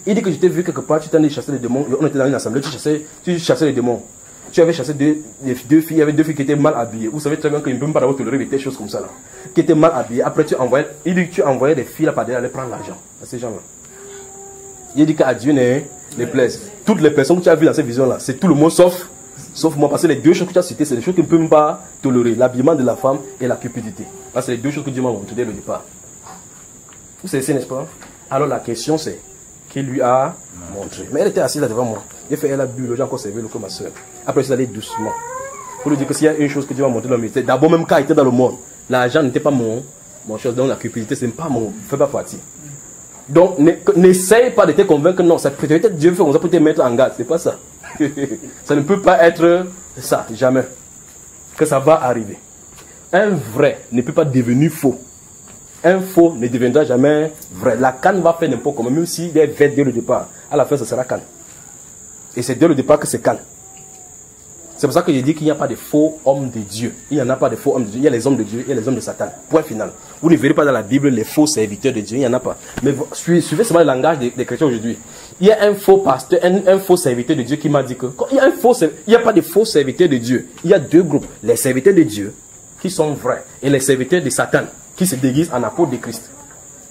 Il dit que je t'ai vu quelque part, tu t'en es chassé les démons. On était dans une assemblée, tu chassais les démons. Tu avais chassé deux filles, il y avait deux filles qui étaient mal habillées. Vous savez très bien qu'ils ne peuvent pas avoir toléré des choses comme ça là. Qui étaient mal habillées. Après, il dit que tu envoyais des filles là par derrière aller prendre l'argent à ces gens-là. Il dit qu'à Dieu ne plaise. Toutes les personnes que tu as vues dans cette vision là, c'est tout le monde sauf moi. Parce que les deux choses que tu as citées, c'est des choses qui ne peuvent pas tolérer. L'habillement de la femme et la cupidité. C'est les deux choses que Dieu m'a montré dès le départ. Vous savez, n'est-ce pas? Alors la question c'est, qui lui a montré. Mais elle était assise là devant moi. Elle a bu, j'ai encore servi le comme ma soeur. Après, je suis allé doucement. Pour lui dire que s'il y a une chose que Dieu m'a montré dans le ministère, d'abord, même quand il était dans le monde, l'argent n'était pas mon chose. Donc la cupidité, ce n'est pas mon. Fait pas partie. Donc, n'essaye pas de te convaincre que non, ça peut-être Dieu fait comme ça pour te mettre en garde. C'est pas ça. Ça ne peut pas être ça, jamais. Que ça va arriver. Un vrai ne peut pas devenir faux. Un faux ne deviendra jamais vrai. La canne va faire n'importe comment, même s'il est vrai dès le départ. À la fin, ce sera canne. Et c'est dès le départ que c'est canne. C'est pour ça que je dis qu'il n'y a pas de faux hommes de Dieu. Il n'y en a pas de faux hommes de Dieu. Il y a les hommes de Dieu, il y a les hommes de Satan. Point final. Vous ne verrez pas dans la Bible les faux serviteurs de Dieu. Il n'y en a pas. Mais suivez seulement le langage des chrétiens aujourd'hui. Il y a un faux pasteur, un faux serviteur de Dieu qui m'a dit que il n'y a pas de faux serviteurs de Dieu. Il y a deux groupes. Les serviteurs de Dieu qui sont vrais et les serviteurs de Satan qui se déguisent en apôtres de Christ.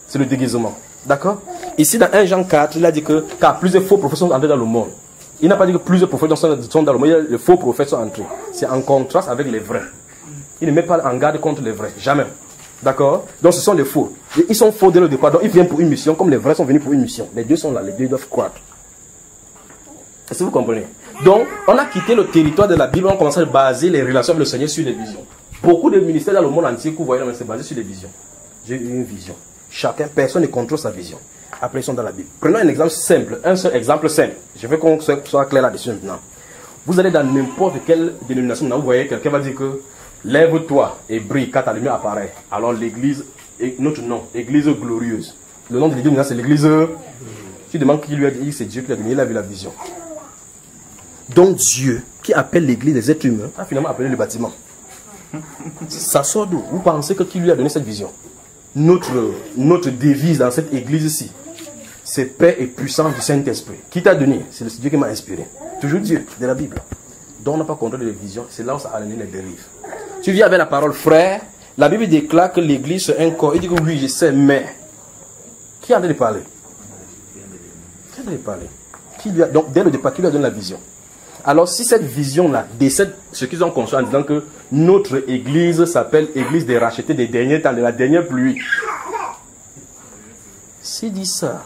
C'est le déguisement. D'accord? Ici, dans 1 Jean 4, il a dit que car plusieurs faux prophètes sont entrés dans le monde. Il n'a pas dit que plusieurs prophètes sont dans le monde. Les faux prophètes sont entrés. C'est en contraste avec les vrais. Il ne met pas en garde contre les vrais. Jamais. D'accord? Donc ce sont les faux. Et ils sont faux dès le départ. Donc ils viennent pour une mission, comme les vrais sont venus pour une mission. Les deux sont là. Les deux doivent croître. Est-ce que vous comprenez? Donc, on a quitté le territoire de la Bible. On a commencé à baser les relations avec le Seigneur sur les visions. Beaucoup de ministères dans le monde entier que vous voyez, c'est basé sur les visions. J'ai eu une vision. Personne ne contrôle sa vision. Après, ils sont dans la Bible. Prenons un exemple simple. Un seul exemple simple. Je veux qu'on soit clair là-dessus maintenant. Vous allez dans n'importe quelle dénomination, vous voyez, quelqu'un va dire que lève-toi et brille car ta lumière apparaît. Alors l'église, notre nom, église glorieuse. Le nom de l'église, c'est l'église. Tu demandes qui lui a dit, c'est Dieu qui l'a donné, il a vu la vision. Donc Dieu, qui appelle l'église des êtres humains, a finalement appelé le bâtiment. Ça sort d'où? Vous pensez que qui lui a donné cette vision? Notre devise dans cette église-ci, c'est paix et puissance du Saint-Esprit. Qui t'a donné? C'est Dieu qui m'a inspiré. Toujours Dieu, de la Bible. Donc on n'a pas contrôle de la vision. C'est là où ça a amené les dérives. Tu viens avec la parole frère. La Bible déclare que l'église c'est un corps. Il dit que oui, je sais, mais qui a de parler? Qui a de parler? Donc dès le départ, qui lui a donné la vision? Alors si cette vision-là décède ce qu'ils ont construit en disant que notre église s'appelle église des rachetés des derniers temps, de la dernière pluie. S'il dit ça,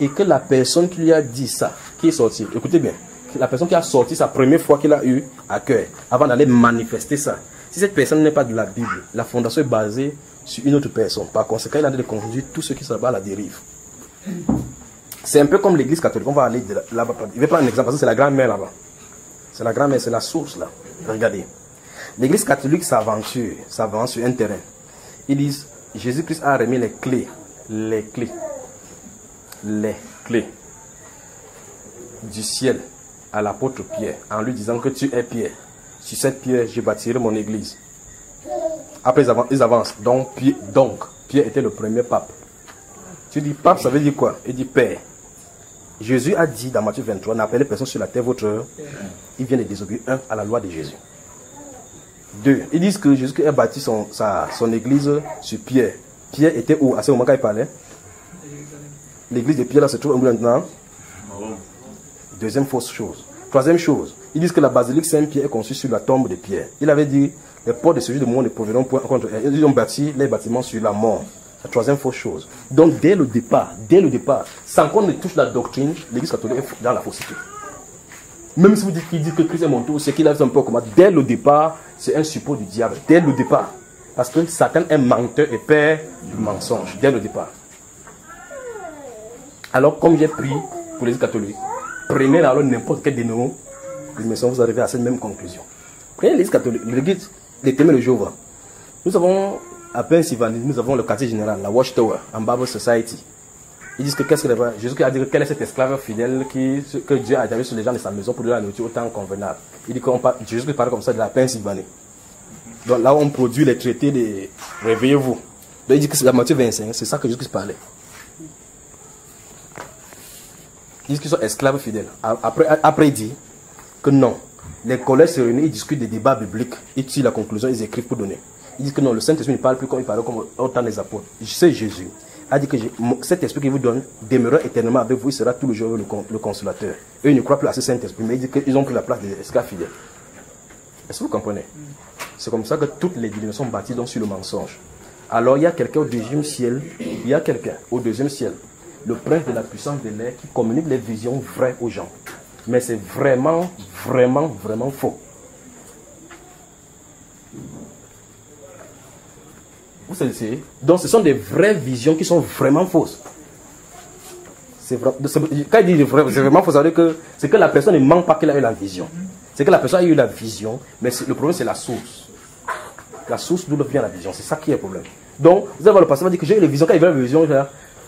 et que la personne qui lui a dit ça, qui est sortie, écoutez bien, la personne qui a sorti sa première fois qu'il a eu à cœur, avant d'aller manifester ça, si cette personne n'est pas de la Bible, la fondation est basée sur une autre personne. Par conséquent, il a de conduire tous ceux qui sont à la dérive. C'est un peu comme l'église catholique. On va aller là-bas. Je vais prendre un exemple, parce que c'est la grand-mère là-bas. C'est la grand-mère, c'est la source là. Regardez. L'église catholique s'avance sur un terrain. Ils disent, Jésus-Christ a remis les clés du ciel à l'apôtre Pierre, en lui disant que tu es Pierre. Sur cette pierre, je bâtirai mon église. Après, ils avancent. Donc, Pierre était le premier pape. Tu dis pape, ça veut dire quoi? Il dit père. Jésus a dit dans Matthieu 23, n'appelez personne sur la terre votre... Il vient de désobéir, à la loi de Jésus. 2, ils disent que Jésus a bâti son église sur Pierre. Pierre était où à ce moment quand il parlait? L'église de Pierre là se trouve maintenant. Deuxième fausse chose. Troisième chose, ils disent que la basilique Saint-Pierre est conçue sur la tombe de Pierre. Il avait dit, les portes de ce jour de monde ne proviendront point contre elles. Ils ont bâti les bâtiments sur la mort. La troisième fausse chose. Donc dès le départ, sans qu'on ne touche la doctrine, l'église catholique est dans la fausseté. Même si vous dites qu'il dit que Christ est monté, c'est qu'il a fait un peu comme dès le départ, c'est un suppôt du diable. Dès le départ. Parce que Satan est menteur et père du mensonge dès le départ. Alors, comme j'ai pris pour les catholiques, prenez alors n'importe quel dénouement, vous arrivez à cette même conclusion. Prenez l'église catholique, l'église des témoins de Jéhovah. Nous avons, à Pennsylvanie, nous avons le quartier général, la Watchtower, en Bible Society. Ils disent que qu'est-ce que Jésus a dit que quel est cet esclave fidèle que Dieu a établi sur les gens de sa maison pour donner la nourriture autant convenable. Il dit que Jésus parle comme ça de la Pennsylvanie. Donc là, on produit les traités de réveillez-vous. Donc il dit que c'est la Matthieu 25, c'est ça que Jésus parlait. Ils disent qu'ils sont esclaves fidèles. Après, il dit que non. Les collèges se réunissent, ils discutent des débats bibliques, ils tirent la conclusion, ils écrivent pour donner. Ils disent que non, le Saint-Esprit ne parle plus comme il parlait comme au temps des apôtres. C'est Jésus a dit que cet esprit qu'il vous donne demeurera éternellement avec vous, il sera tout le jour le consolateur. Eux, ils ne croient plus à ce Saint-Esprit, mais ils disent qu'ils ont pris la place des esclaves fidèles. Est-ce que vous comprenez? C'est comme ça que toutes les dénominations sont bâties donc sur le mensonge. Alors il y a quelqu'un au deuxième ciel, il y a quelqu'un au deuxième ciel, le prince de la puissance de l'air qui communique les visions vraies aux gens. Mais c'est vraiment, vraiment, vraiment faux. Vous savez, donc ce sont des vraies visions qui sont vraiment fausses. Quand il dit c'est vraiment faux, ça veut dire que c'est que la personne ne ment pas qu'elle a eu la vision. C'est que la personne a eu la vision, mais le problème c'est la source. La source d'où vient la vision, c'est ça qui est le problème. Donc, vous allez voir le pasteur va dire que j'ai eu la vision, quand il veut la vision,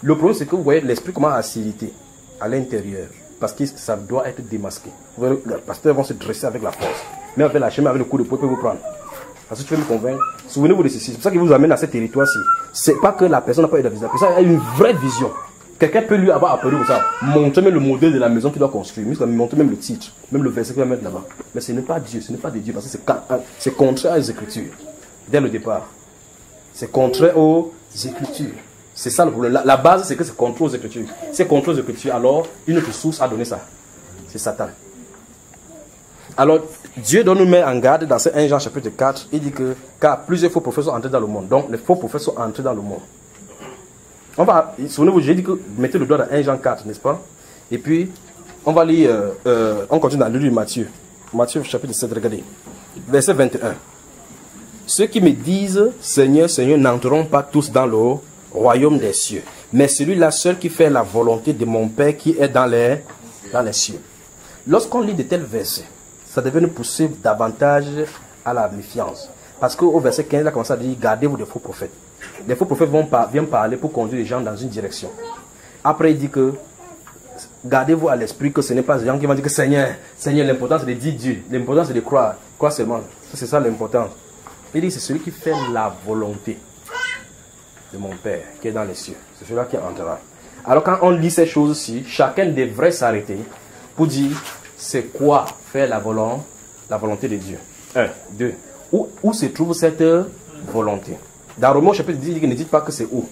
le problème c'est que vous voyez l'esprit comment acidité à l'intérieur, parce que ça doit être démasqué. Vous voyez, le pasteur va se dresser avec la force, mais avec la chaîne, avec le coup de poing, il peut vous prendre. Parce que tu veux me convaincre, souvenez-vous de ceci, c'est pour ça qu'il vous amène à ce territoire-ci. C'est pas que la personne n'a pas eu la vision, la personne a une vraie vision. Quelqu'un peut lui avoir appelé comme ça, montrer même le modèle de la maison qu'il doit construire, montrer même le titre, même le verset qu'il va mettre là-bas. Mais ce n'est pas Dieu, ce n'est pas de Dieu, parce que c'est contraire aux Écritures, dès le départ. C'est contraire aux Écritures. C'est ça le problème. La base, c'est que c'est contraire aux Écritures. C'est contraire aux Écritures, alors une autre source a donné ça. C'est Satan. Alors, Dieu doit nous mettre en garde dans ce 1 Jean chapitre 4, il dit que car plusieurs faux prophètes sont entrés dans le monde. Donc, les faux prophètes sont entrés dans le monde. Souvenez-vous, j'ai dit que mettez le doigt dans 1 Jean 4, n'est-ce pas? Et puis, on va lire, on continue dans le livre de Matthieu. Matthieu chapitre 7, regardez. Verset 21. Ceux qui me disent, Seigneur, Seigneur, n'entreront pas tous dans le royaume des cieux, mais celui-là seul qui fait la volonté de mon Père qui est dans les cieux. Lorsqu'on lit de tels versets, ça devait nous pousser davantage à la méfiance. Parce qu'au verset 15, il a commencé à dire, gardez-vous des faux prophètes. Les faux prophètes viennent parler pour conduire les gens dans une direction. Après, il dit que, gardez-vous à l'esprit que ce n'est pas les gens qui vont dire que Seigneur, Seigneur, l'important c'est de dire Dieu. L'important c'est de croire. Croire seulement. C'est ça l'important. Il dit, c'est celui qui fait la volonté de mon Père qui est dans les cieux. C'est celui-là qui entrera. Alors quand on lit ces choses-ci, chacun devrait s'arrêter pour dire, c'est quoi faire la volonté de Dieu. 1, 2. Où se trouve cette volonté? Dans Romains chapitre 10, il dit, ne dites pas que c'est où.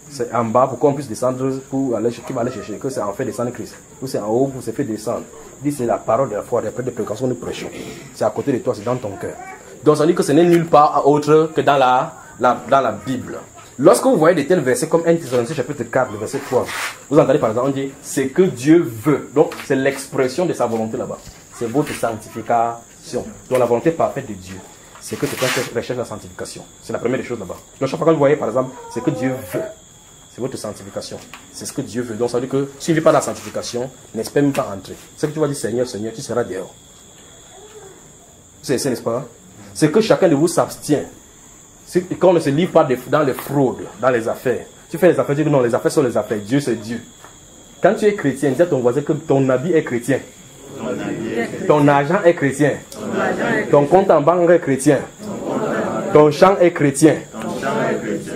C'est en bas pour qu'on puisse descendre, pour aller chercher, que c'est en fait descendre Christ. Ou c'est en haut pour se faire descendre. Il dit, c'est la parole de la foi, après des précautions nous prêchons. C'est à côté de toi, c'est dans ton cœur. Donc ça dit que ce n'est nulle part autre que dans la Bible. Lorsque vous voyez de tels versets comme 1 Thessaloniciens chapitre 4, le verset 3, vous entendez par exemple, on dit, c'est que Dieu veut. Donc c'est l'expression de sa volonté là-bas. C'est votre sanctification. Donc la volonté parfaite de Dieu, c'est que quelqu'un recherche la sanctification. C'est la première des choses là-bas. Donc chaque fois que vous voyez par exemple, c'est que Dieu veut. C'est votre sanctification. C'est ce que Dieu veut. Donc ça veut dire que si tu ne vis pas la sanctification, n'espère même pas entrer. C'est que tu vas dire Seigneur, Seigneur, tu seras dehors. C'est n'est-ce pas? C'est que chacun de vous s'abstient. Quand on ne se livre pas dans les fraudes, dans les affaires. Tu fais les affaires, tu dis que non, les affaires sont les affaires. Dieu, c'est Dieu. Quand tu es chrétien, dis à ton voisin que ton habit est chrétien. Ton argent est chrétien. Ton compte en banque est chrétien. Ton champ est chrétien.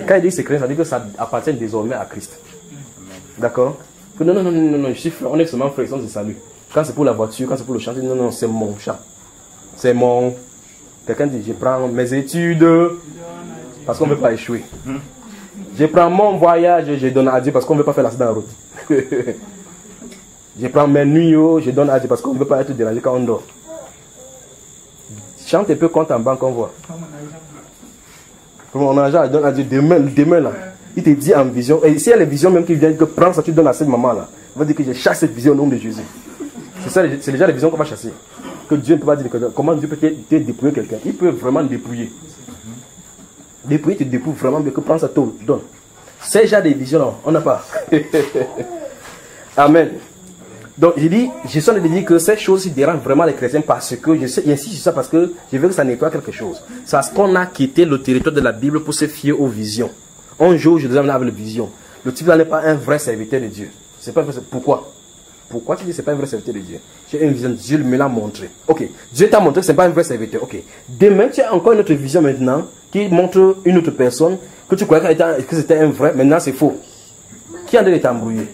Quand il dit c'est chrétien, ça veut dire que ça appartient désormais à Christ. D'accord? Non, je suis frère, on est seulement frère, sans salut. Quand c'est pour la voiture, quand c'est pour le champ, non, c'est mon champ. C'est mon... Quelqu'un dit, je prends mes études parce qu'on ne veut pas échouer. Je prends mon voyage, je donne à Dieu parce qu'on ne veut pas faire l'accident dans la route. Je prends mes nuits, je donne à Dieu parce qu'on ne veut pas être dérangé quand on dort. Chante un peu compte en banque, on voit. Pour mon argent, je donne à Dieu demain là. Il te dit en vision, et s'il y a les visions même qui viennent, que prends ça, tu donnes à cette maman là. Il va dire que je chasse cette vision au nom de Jésus. C'est déjà les visions qu'on va chasser. Que Dieu ne peut pas dire comment Dieu peut dépouiller quelqu'un. Il peut vraiment dépouiller. Dépouiller te dépouille vraiment bien que prends ça, donne. C'est déjà des visions, non, on n'a pas. Amen. Donc, je suis en train de dire que ces choses dérangent vraiment les chrétiens parce que, j'insiste sur ça parce que je veux que ça nettoie quelque chose. C'est parce qu'on a quitté le territoire de la Bible pour se fier aux visions. Un jour, je devais amener avec les visions. Le type là n'est pas un vrai serviteur de Dieu. C'est pas pourquoi? Pourquoi tu dis que ce n'est pas un vrai serviteur de Dieu? J'ai une vision, Dieu me l'a montré. Ok, Dieu t'a montré que ce n'est pas un vrai serviteur. Ok, demain tu as encore une autre vision maintenant qui montre une autre personne que tu croyais que c'était un vrai, maintenant c'est faux. Qui a été embrouillé?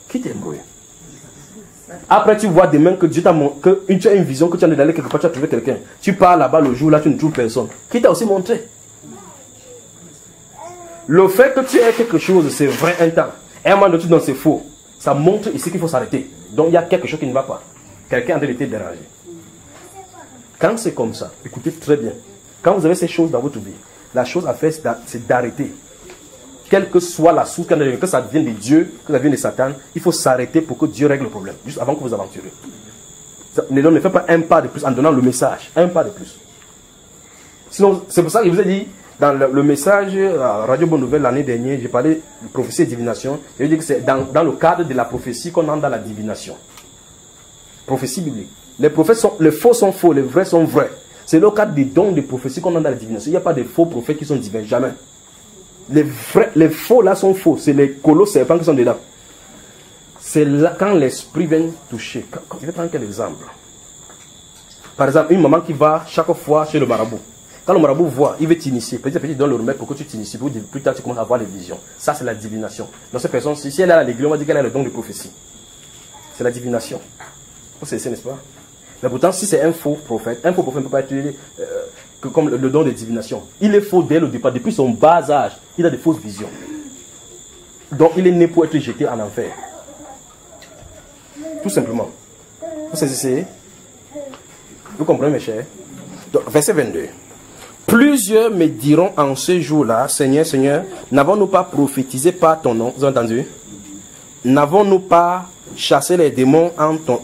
Qui t'a embrouillé? Après tu vois demain que Dieu t'a montré, que tu as une vision, que tu as d'aller quelque part, tu as trouvé quelqu'un. Tu pars là-bas le jour là, tu ne trouves personne. Qui t'a aussi montré? Le fait que tu aies quelque chose, c'est vrai un temps. Et à un moment donné, c'est faux. Ça montre ici qu'il faut s'arrêter. Donc il y a quelque chose qui ne va pas. Quelqu'un a été dérangé. Quand c'est comme ça, écoutez très bien. Quand vous avez ces choses dans votre vie, la chose à faire, c'est d'arrêter. Quelle que soit la source, que ça vienne de Dieu, que ça vienne de Satan, il faut s'arrêter pour que Dieu règle le problème. Juste avant que vous aventurez. Ne faites pas un pas de plus en donnant le message. Un pas de plus. Sinon, c'est pour ça que je vous ai dit, dans le message à Radio Bonne Nouvelle l'année dernière, j'ai parlé de prophétie et divination. Je veux dire que c'est dans le cadre de la prophétie qu'on entre dans la divination. Prophétie biblique. Les faux sont faux, les vrais sont vrais. C'est le cadre des dons de prophétie qu'on entre dans la divination. Il n'y a pas de faux prophètes qui sont divins, jamais. Les faux là sont faux. C'est les colos serpents qui sont dedans. C'est là quand l'esprit vient toucher. Je vais prendre quel exemple? Par exemple, une maman qui va chaque fois chez le marabout. Quand le marabout voit, il veut t'initier. Petit à petit, il donne le remède pour que tu t'inities. Plus tard, tu commences à avoir les visions. Ça, c'est la divination. Donc, cette personne, si elle est à l'église, on va dire qu'elle a le don de prophétie. C'est la divination. Vous savez, n'est-ce pas? Mais pourtant, si c'est un faux prophète ne peut pas être comme le don de divination. Il est faux dès le départ. Depuis son bas âge, il a des fausses visions. Donc, il est né pour être jeté en enfer. Tout simplement. Vous savez, vous comprenez, mes chers? Donc, verset 22. Plusieurs me diront en ce jour-là, Seigneur, Seigneur, n'avons-nous pas prophétisé par ton nom? Vous avez entendu? N'avons-nous pas chassé les démons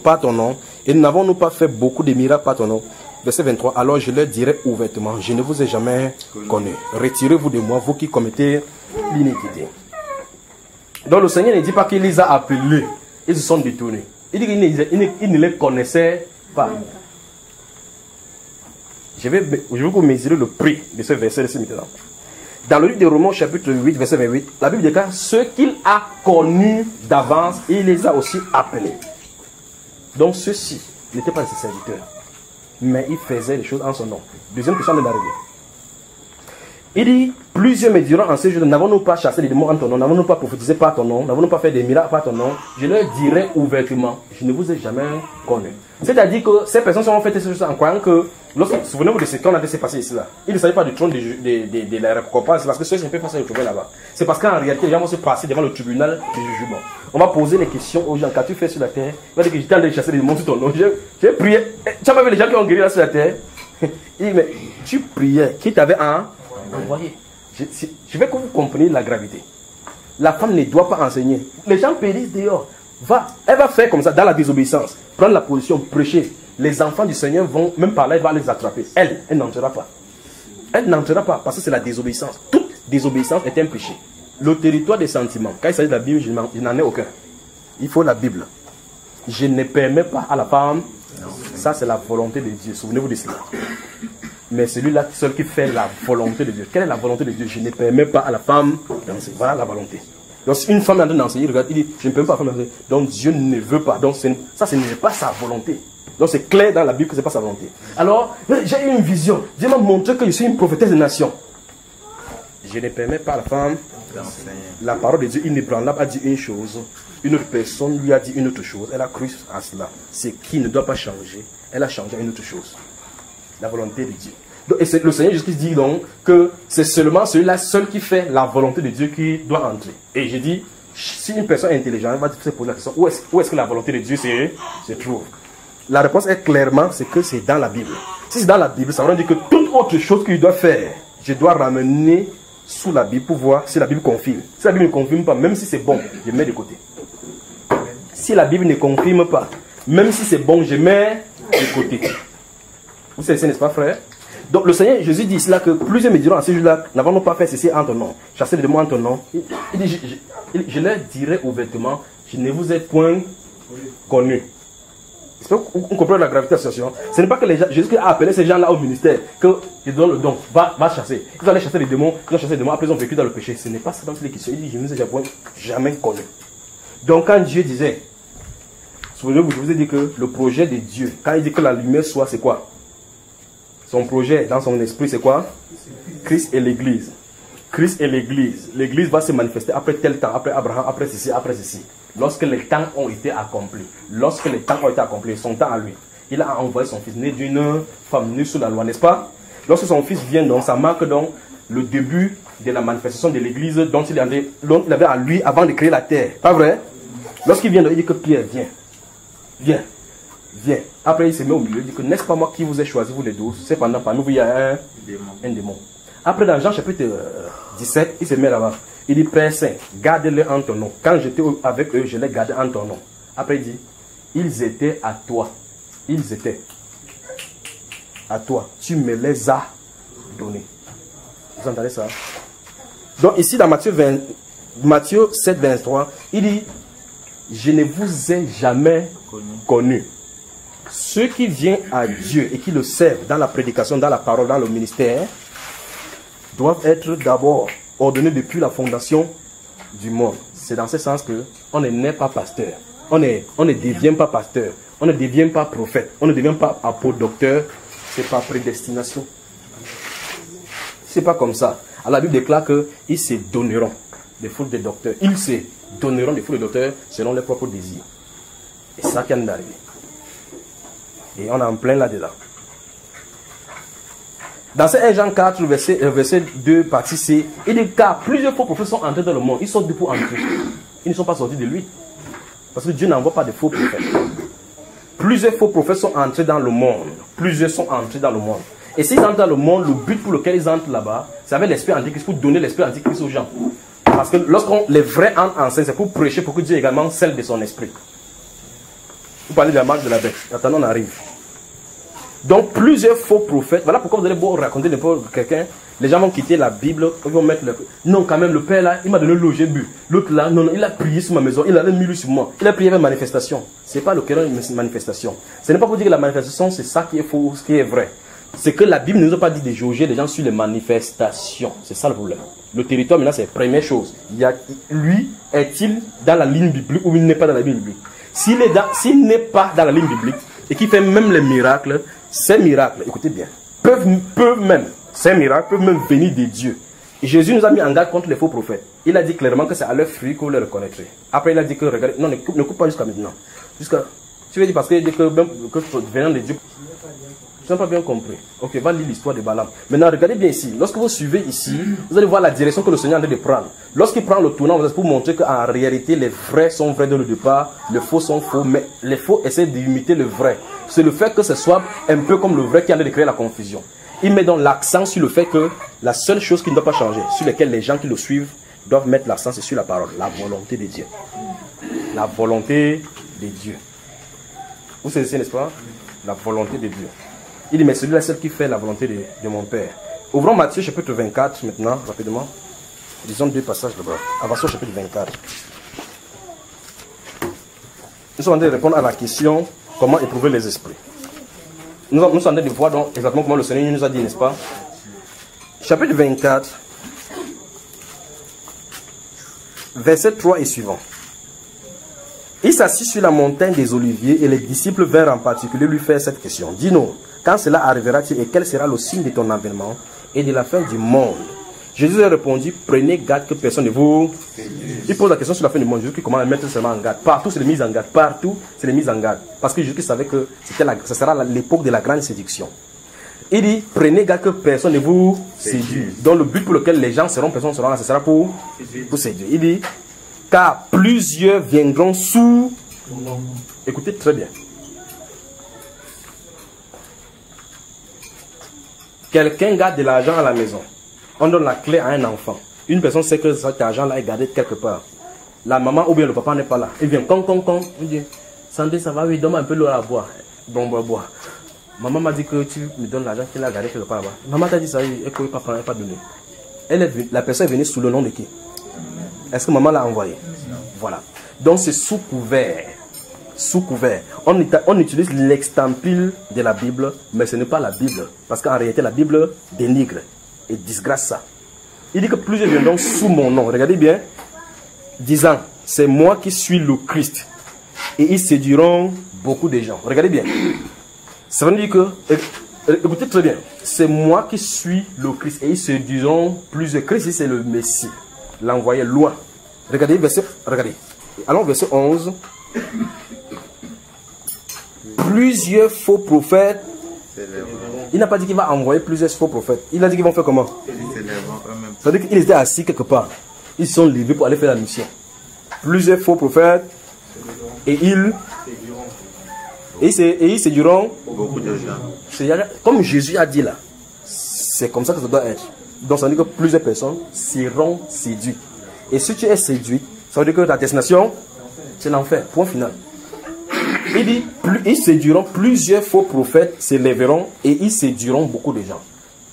par ton nom? Et n'avons-nous pas fait beaucoup de miracles par ton nom? Verset 23. Alors je leur dirai ouvertement, je ne vous ai jamais connu. Retirez-vous de moi, vous qui commettez l'iniquité. Donc le Seigneur ne dit pas qu'il les a appelés. Ils se sont détournés. Il dit qu'il ne les connaissait pas. Je vais vous mesurer le prix de ce verset de ce maintenant. Dans le livre de Romains, chapitre 8, verset 28, la Bible déclare ceux qu'il a connus d'avance, il les a aussi appelés. Donc ceux-ci n'étaient pas ses serviteurs, mais ils faisaient les choses en son nom. Deuxième question de l'arrivée. Il dit, plusieurs me diront en ces jours, n'avons-nous pas chassé les démons en ton nom, n'avons-nous pas prophétisé par ton nom, n'avons-nous pas fait des miracles par ton nom? Je leur dirai ouvertement, je ne vous ai jamais connu. C'est-à-dire que ces personnes ont fait ces choses en croyant que, souvenez-vous de ce qu'on a laissé passer ici là. Il ne s'agit pas du trône de la récompense, c'est parce que ceux qui ne peuvent pas se retrouver là-bas. C'est parce qu'en réalité, les gens vont se passer devant le tribunal du jugement. On va poser les questions aux gens, qu'as-tu fait sur la terre? Il va dire que j'étais allé chasser les démons sur ton nom. J'ai prié. Tu as pas vu les gens qui ont guéri là sur la terre? Il dit, mais tu priais, qui t'avait envoyé? Je veux que vous compreniez la gravité. La femme ne doit pas enseigner. Les gens périssent dehors. Elle va faire comme ça, dans la désobéissance. Prendre la position, prêcher. Les enfants du Seigneur vont, même par là, elle va les attraper. Elle n'entrera pas. Elle n'entrera pas, parce que c'est la désobéissance. Toute désobéissance est un péché. Le territoire des sentiments, quand il s'agit de la Bible, je n'en ai aucun. Il faut la Bible. Je ne permets pas à la femme. Ça, c'est la volonté de Dieu. Souvenez-vous de cela. Mais celui-là seul qui fait la volonté de Dieu. Quelle est la volonté de Dieu? Je ne permets pas à la femme d'enseigner. Voilà la volonté. Donc si une femme est en train d'enseigner, regarde, il dit, je ne permets pas à la femme d'enseigner. Donc Dieu ne veut pas. Donc ça, ce n'est pas sa volonté. Donc c'est clair dans la Bible que ce n'est pas sa volonté. Alors, j'ai eu une vision. Dieu m'a montré que je suis une prophétesse de nation. Je ne permets pas à la femme d'enseigner. La parole de Dieu, il ne prend là, a dit une chose. Une autre personne lui a dit une autre chose. Elle a cru à cela. Ce qui ne doit pas changer. Elle a changé à une autre chose. La volonté de Dieu. Donc, et le Seigneur Jésus dit donc que c'est seulement celui-là seul qui fait la volonté de Dieu qui doit entrer. Et j'ai dit, si une personne intelligente elle va se poser la question, où est-ce que la volonté de Dieu se trouve? La réponse est clairement, c'est que c'est dans la Bible. Si c'est dans la Bible, ça veut dire que toute autre chose qu'il doit faire, je dois ramener sous la Bible pour voir si la Bible confirme. Si la Bible ne confirme pas, même si c'est bon, je mets de côté. Si la Bible ne confirme pas, même si c'est bon, je mets de côté. Vous savez, n'est-ce pas, frère? Donc le Seigneur Jésus dit ici là que plusieurs me diront à ce jour-là, n'avons-nous pas fait ceci en ton nom, chasser les démons en ton nom. Il dit, je leur dirai ouvertement, je ne vous ai point connu. J'espère qu'on comprend la gravité de la situation. Ce n'est pas que Jésus a appelé ces gens-là au ministère, qu'ils donnent le don, va chasser. Ils allaient chasser les démons, après ils ont vécu dans le péché. Ce n'est pas ça dans les questions. Il dit, je ne vous ai jamais connu. Donc quand Dieu disait, souvenez-vous, je vous ai dit que le projet de Dieu, quand il dit que la lumière soit, c'est quoi? Son projet dans son esprit, c'est quoi? Christ et l'Église. Christ et l'Église. L'Église va se manifester après tel temps, après Abraham, après ceci, après ceci. Lorsque les temps ont été accomplis. Lorsque les temps ont été accomplis, son temps à lui. Il a envoyé son fils, né d'une femme nue sous la loi, n'est-ce pas? Lorsque son fils vient, donc, ça marque donc le début de la manifestation de l'Église dont il avait à lui avant de créer la terre. Pas vrai? Lorsqu'il vient, il dit que Pierre, viens. Après, il se met au milieu, il dit que n'est-ce pas moi qui vous ai choisi, vous les 12? Cependant, parmi vous, il y a un démon. Après, dans Jean chapitre 17, il se met là-bas. Il dit, Père Saint, garde-les en ton nom. Quand j'étais avec eux, je les gardais en ton nom. Après, il dit, ils étaient à toi. Ils étaient à toi. Tu me les as donnés. Vous entendez ça? Donc ici, dans Matthieu 7, 23, il dit, je ne vous ai jamais connu. Ceux qui viennent à Dieu et qui le servent dans la prédication, dans la parole, dans le ministère, doivent être d'abord ordonnés depuis la fondation du monde. C'est dans ce sens qu'on ne naît pas pasteur. On ne devient pas pasteur. On ne devient pas prophète. On ne devient pas apôtre, docteur. C'est par prédestination. C'est pas comme ça. Alors, la Bible déclare qu'ils se donneront des foules de docteurs. Ils se donneront des foules de docteurs selon leurs propres désirs. Et c'est ça qui vient d'arriver. Et on est en plein là-dedans. Dans ce 1 Jean 4, verset 2, partie C, il dit car plusieurs faux prophètes sont entrés dans le monde. Ils sont pour entrer. Ils ne sont pas sortis de lui. Parce que Dieu n'envoie pas de faux prophètes. Plusieurs faux prophètes sont entrés dans le monde. Plusieurs sont entrés dans le monde. Et s'ils entrent dans le monde, le but pour lequel ils entrent là-bas, c'est avec l'esprit antichrist, pour donner l'esprit antichrist aux gens. Parce que lorsqu'on les vrais entrent en scène, c'est pour prêcher pour que Dieu également scelle de son esprit. Vous parlez de la marque de la bête. Attendons, on arrive. Donc plusieurs faux prophètes, voilà pourquoi vous allez beau raconter n'importe quelqu'un, les gens vont quitter la Bible, ils vont mettre non quand même le père là, il m'a donné l'eau, j'ai bu. L'autre là, non, il a prié sur ma maison, il a mis lui sur moi, il a prié avec manifestation. C'est pas le cœur d'une manifestation. Ce n'est pas pour dire que la manifestation c'est ça qui est faux, ce qui est vrai. C'est que la Bible ne nous a pas dit de jauger les gens sur les manifestations. C'est ça le problème. Le territoire maintenant c'est la première chose. Lui, est-il dans la ligne biblique ou il n'est pas dans la ligne biblique? S'il n'est pas dans la ligne biblique et qu'il fait même les miracles, ces miracles, écoutez bien, peuvent même venir de Dieu. Et Jésus nous a mis en garde contre les faux prophètes. Il a dit clairement que c'est à leurs fruits que vous les reconnaîtrez. Après, il a dit que, regardez, non, ne coupe pas jusqu'à maintenant. Tu veux dire parce qu'il dit que venant de Dieu, tu n'as pas bien compris. Ok, va lire l'histoire de Balaam. Maintenant, regardez bien ici. Lorsque vous suivez ici, vous allez voir la direction que le Seigneur est en train de prendre. Lorsqu'il prend le tournant, vous pour montrer qu'en réalité, les vrais sont vrais dès le départ, les faux sont faux, mais les faux essaient d'imiter le vrai. C'est le fait que ce soit un peu comme le vrai qui est en train de créer la confusion. Il met donc l'accent sur le fait que la seule chose qui ne doit pas changer, sur laquelle les gens qui le suivent doivent mettre l'accent, c'est sur la parole, la volonté de Dieu. La volonté de Dieu. Vous savez, n'est-ce pas? La volonté de Dieu. Il dit, mais celui-là, c'est celui qui fait la volonté de mon Père. Ouvrons Matthieu chapitre 24 maintenant, rapidement. Disons 2 passages là-bas. Avançons au chapitre 24. Nous sommes en train de répondre à la question, comment éprouver les esprits. Nous sommes en train de voir donc exactement comment le Seigneur nous a dit, n'est-ce pas? Chapitre 24, verset 3 et suivant. Il s'assit sur la montagne des Oliviers et les disciples vinrent en particulier lui faire cette question. Dis-nous, quand cela arrivera-t-il et quel sera le signe de ton avènement et de la fin du monde? Jésus a répondu, prenez garde que personne ne vous... Il pose la question sur la fin du monde. Jésus qui commence à mettre seulement en garde. Partout, c'est les mises en garde. Partout, c'est les mises en garde. Parce que Jésus savait que ce sera l'époque de la grande séduction. Il dit, prenez garde que personne ne vous séduise. Donc le but pour lequel les gens seront là, ce sera pour séduire. Il dit, car plusieurs viendront sous... Écoutez très bien. Quelqu'un garde de l'argent à la maison. On donne la clé à un enfant. Une personne sait que cet argent-là est gardé quelque part. La maman ou bien le papa n'est pas là. Il vient, con. Il dit, santé, ça va, oui, donne-moi un peu l'eau à boire. Bon, boire. Maman m'a dit que tu me donnes l'argent qu'il a gardé quelque part là-bas. Maman t'a dit ça, elle ne pouvait pas prendre, elle ne pas donner. La personne est venue sous le nom de qui? Est-ce que maman l'a envoyé? Voilà. Donc c'est sous couvert. Sous couvert. On utilise l'extampile de la Bible, mais ce n'est pas la Bible. Parce qu'en réalité, la Bible dénigre et disgrâce ça. Il dit que plusieurs viendront sous mon nom. Regardez bien. Disant, c'est moi qui suis le Christ. Et ils séduiront beaucoup de gens. Regardez bien. Ça veut dire que, écoutez très bien, c'est moi qui suis le Christ. Et ils séduiront plusieurs. Christ, c'est le Messie. L'envoyé loin. Regardez, regardez. Allons verset 11. Plusieurs faux prophètes. Il n'a pas dit qu'il va envoyer plusieurs faux prophètes. Il a dit qu'ils vont faire comment? Ça veut dire qu'ils étaient assis quelque part. Ils sont levés pour aller faire la mission. Plusieurs faux prophètes. Et ils séduiront beaucoup de gens. Comme Jésus a dit là. C'est comme ça que ça doit être. Donc ça veut dire que plusieurs personnes seront séduites. Et si tu es séduit, ça veut dire que ta destination, c'est l'enfer. Point final. Il dit, ils séduiront, plusieurs faux prophètes s'élèveront et ils séduiront beaucoup de gens.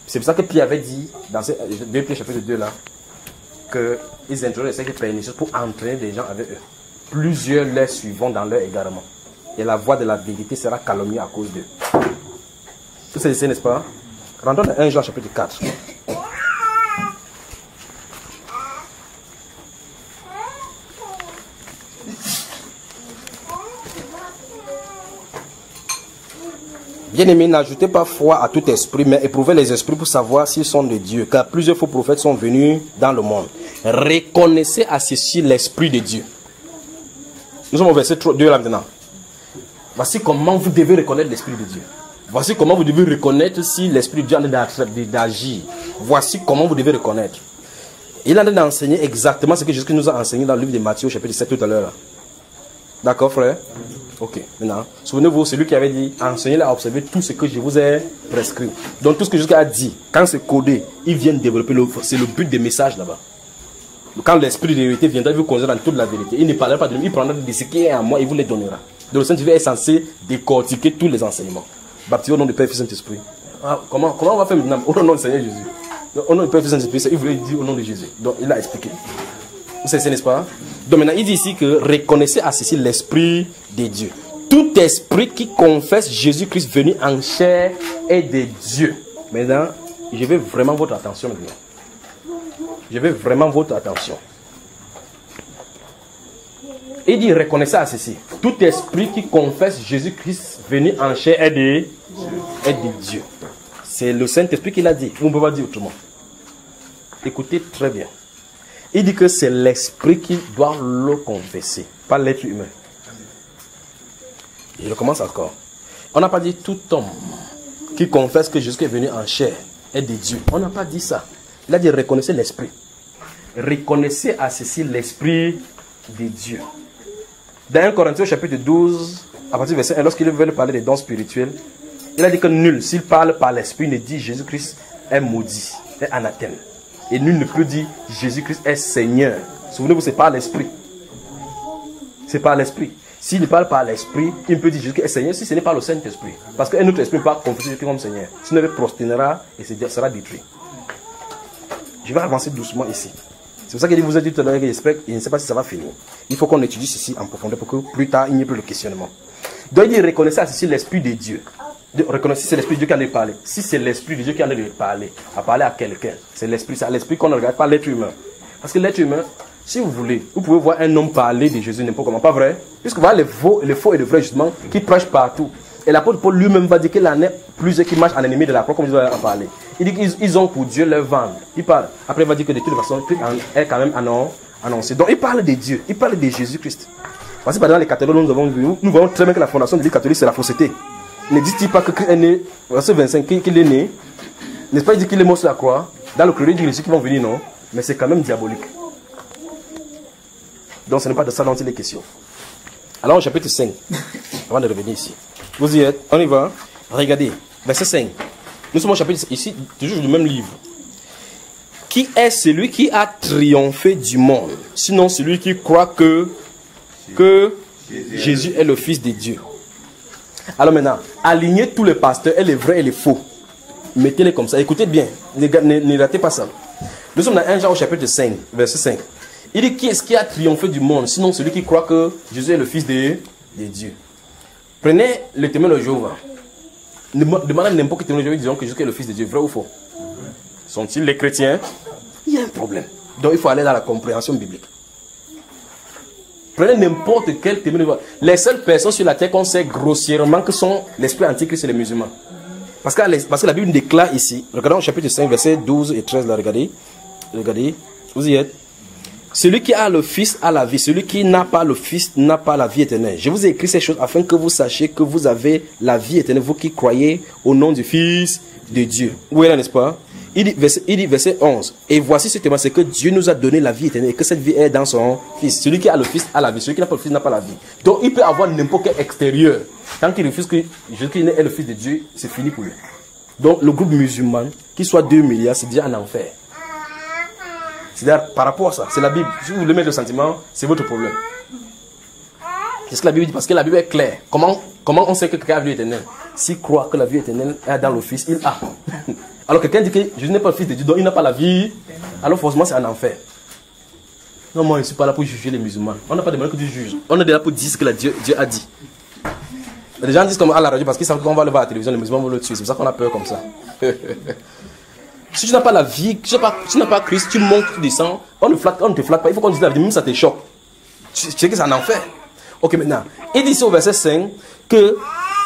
C'est pour ça que Pierre avait dit, dans 2 Pierre chapitre 2 là, qu'ils introduisent les sectes pernicieuses pour entraîner des gens avec eux. Plusieurs les suivront dans leur égarement. Et la voix de la vérité sera calomniée à cause d'eux. Tout ça, n'est-ce pas? Rentrons dans 1 Jean chapitre 4. Bien-aimés, n'ajoutez pas foi à tout esprit, mais éprouvez les esprits pour savoir s'ils sont de Dieu, car plusieurs faux prophètes sont venus dans le monde. Reconnaissez à ceci l'esprit de Dieu. Nous sommes au verset 2 là maintenant. Voici comment vous devez reconnaître l'esprit de Dieu. Voici comment vous devez reconnaître si l'esprit de Dieu est en train d'agir. Voici comment vous devez reconnaître. Il est en train d'enseigner exactement ce que Jésus nous a enseigné dans le livre de Matthieu, chapitre 7 tout à l'heure. D'accord, frère? Ok, maintenant, souvenez-vous, celui qui avait dit, enseignez-les à observer tout ce que je vous ai prescrit. Donc tout ce que Jésus a dit, quand c'est codé, il vient développer c'est le but des messages là-bas. Quand l'esprit de vérité viendra, il vous conduire dans toute la vérité. Il ne parlera pas de lui, il prendra de ce qui est en moi, il vous les donnera. Donc le Saint-Esprit est censé décortiquer tous les enseignements. Baptisé au nom du Père, Fils et Saint-Esprit. Comment on va faire maintenant? Au nom du Seigneur Jésus. Au nom du Père, Fils et Saint-Esprit, il voulait dire au nom de Jésus. Donc il a expliqué. Vous savez, n'est-ce pas? Donc maintenant, il dit ici que reconnaissez à ceci l'esprit de Dieu. Tout esprit qui confesse Jésus-Christ venu en chair est de Dieu. Maintenant, je veux vraiment votre attention maintenant. Je veux vraiment votre attention. Il dit reconnaissez à ceci. Tout esprit qui confesse Jésus-Christ venu en chair est de Dieu. C'est le Saint-Esprit qui l'a dit. On ne peut pas dire autrement. Écoutez très bien. Il dit que c'est l'esprit qui doit le confesser, pas l'être humain. Et je commence encore. On n'a pas dit tout homme qui confesse que Jésus est venu en chair est de Dieu. On n'a pas dit ça. Il a dit reconnaissez l'esprit. Reconnaissez à ceci l'esprit de Dieu. Dans 1 Corinthiens chapitre 12, à partir du verset 1, lorsqu'il veut parler des dons spirituels, il a dit que nul, s'il parle par l'esprit, ne dit Jésus-Christ est maudit, est anathème. Et nul ne peut dire Jésus-Christ est Seigneur. Souvenez-vous, c'est par l'esprit. C'est par l'esprit. S'il ne parle par l'esprit, il peut dire Jésus-Christ est Seigneur si ce n'est pas le Saint-Esprit. Parce qu'un autre esprit ne peut pas confesser Jésus comme Seigneur. Sinon, il prosternera et sera détruit. Je vais avancer doucement ici. C'est pour ça qu'il vous a dit tout à l'heure que j'espère, je ne sais pas si ça va finir. Il faut qu'on étudie ceci en profondeur pour que plus tard, il n'y ait plus de questionnement. Donc, il dit reconnaissez à ceci l'esprit de Dieu. Reconnaissez c'est l'esprit de Dieu qui en est parlé. Si c'est l'esprit de Dieu qui en est parlé, à parler à quelqu'un, c'est l'esprit qu'on ne regarde pas l'être humain. Parce que l'être humain, si vous voulez, vous pouvez voir un homme parler de Jésus n'importe comment, pas vrai? Puisque vous voyez les faux et les vrais justement qui prêchent partout. Et l'apôtre Paul lui-même va dire qu'il en est plusieurs qui marchent en ennemi de la croix, comme je vais en parler. Il dit qu'ils ont pour Dieu leur vendre. Il parle. Après, il va dire que de toute façon, Christ est quand même annoncé. Donc, il parle de Dieu. Il parle de Jésus-Christ. Voici, par exemple, les catholiques, nous voyons très bien que la fondation de l'Église catholique, c'est la fausseté. Ne dit-il pas que Christ est né, verset 25, qu'il est né? N'est-ce pas, il dit qu'il est mort sur la croix? Dans le credo, il dit que ceux qui vont venir, non? Mais c'est quand même diabolique. Donc, ce n'est pas de ça dont il est question. Alors, au chapitre 5, avant de revenir ici. Vous y êtes? On y va? Regardez, verset 5. Nous sommes au chapitre ici, toujours du même livre. Qui est celui qui a triomphé du monde? Sinon, celui qui croit que Jésus est le Fils de Dieu. Alors maintenant, alignez tous les pasteurs, et les vrais et les faux. Mettez-les comme ça. Écoutez bien, ne ratez pas ça. Nous sommes dans 1 Jean au chapitre 5, verset 5. Il dit, qui est-ce qui a triomphé du monde, sinon celui qui croit que Jésus est le Fils de Dieu. Prenez le témoin de Jéhovah. Demandez n'importe quel témoin de Jéhovah disant que Jésus est le Fils de Dieu, vrai ou faux? Sont-ils les chrétiens? Il y a un problème. Donc il faut aller dans la compréhension biblique. Prenez n'importe quel témoin de Jéhovah. Les seules personnes sur la terre qu'on sait grossièrement que sont l'esprit antichrist et les musulmans. Parce que la Bible déclare ici, regardons au chapitre 5, versets 12 et 13, là, regardez, vous y êtes. Celui qui a le Fils a la vie, celui qui n'a pas le Fils n'a pas la vie éternelle. Je vous ai écrit ces choses afin que vous sachiez que vous avez la vie éternelle, vous qui croyez au nom du Fils de Dieu. Où est là, n'est-ce pas? Il dit, verset 11, et voici ce témoin, c'est que Dieu nous a donné la vie éternelle et que cette vie est dans son Fils. Celui qui a le Fils a la vie, celui qui n'a pas le Fils n'a pas la vie. Donc il peut avoir n'importe quel extérieur. Tant qu'il refuse que Jésus est le Fils de Dieu, c'est fini pour lui. Donc le groupe musulman, qu'il soit 2 milliards, c'est déjà un enfer. C'est-à-dire, par rapport à ça, c'est la Bible. Si vous voulez mettre le sentiment, c'est votre problème. C'est ce que la Bible dit, parce que la Bible est claire. Comment on sait que quelqu'un a la vie éternelle? S'il croit que la vie éternelle est dans le Fils, il a. Alors quelqu'un dit que Jésus n'est pas le Fils de Dieu, donc il n'a pas la vie, alors forcément c'est un enfer. Non, moi je ne suis pas là pour juger les musulmans. On n'a pas demandé que tu juges. On est là pour dire ce que Dieu a dit. Les gens disent comme à la radio parce qu'ils savent qu'on va le voir à la télévision, les musulmans vont le tuer. C'est pour ça qu'on a peur comme ça. Si tu n'as pas la vie, si tu n'as pas Christ, tu montes, tu descends, on ne te flatte pas. Il faut qu'on dise la vie, même ça te choque. Tu sais que c'est un enfer. Ok, maintenant, il dit ici au verset 5 que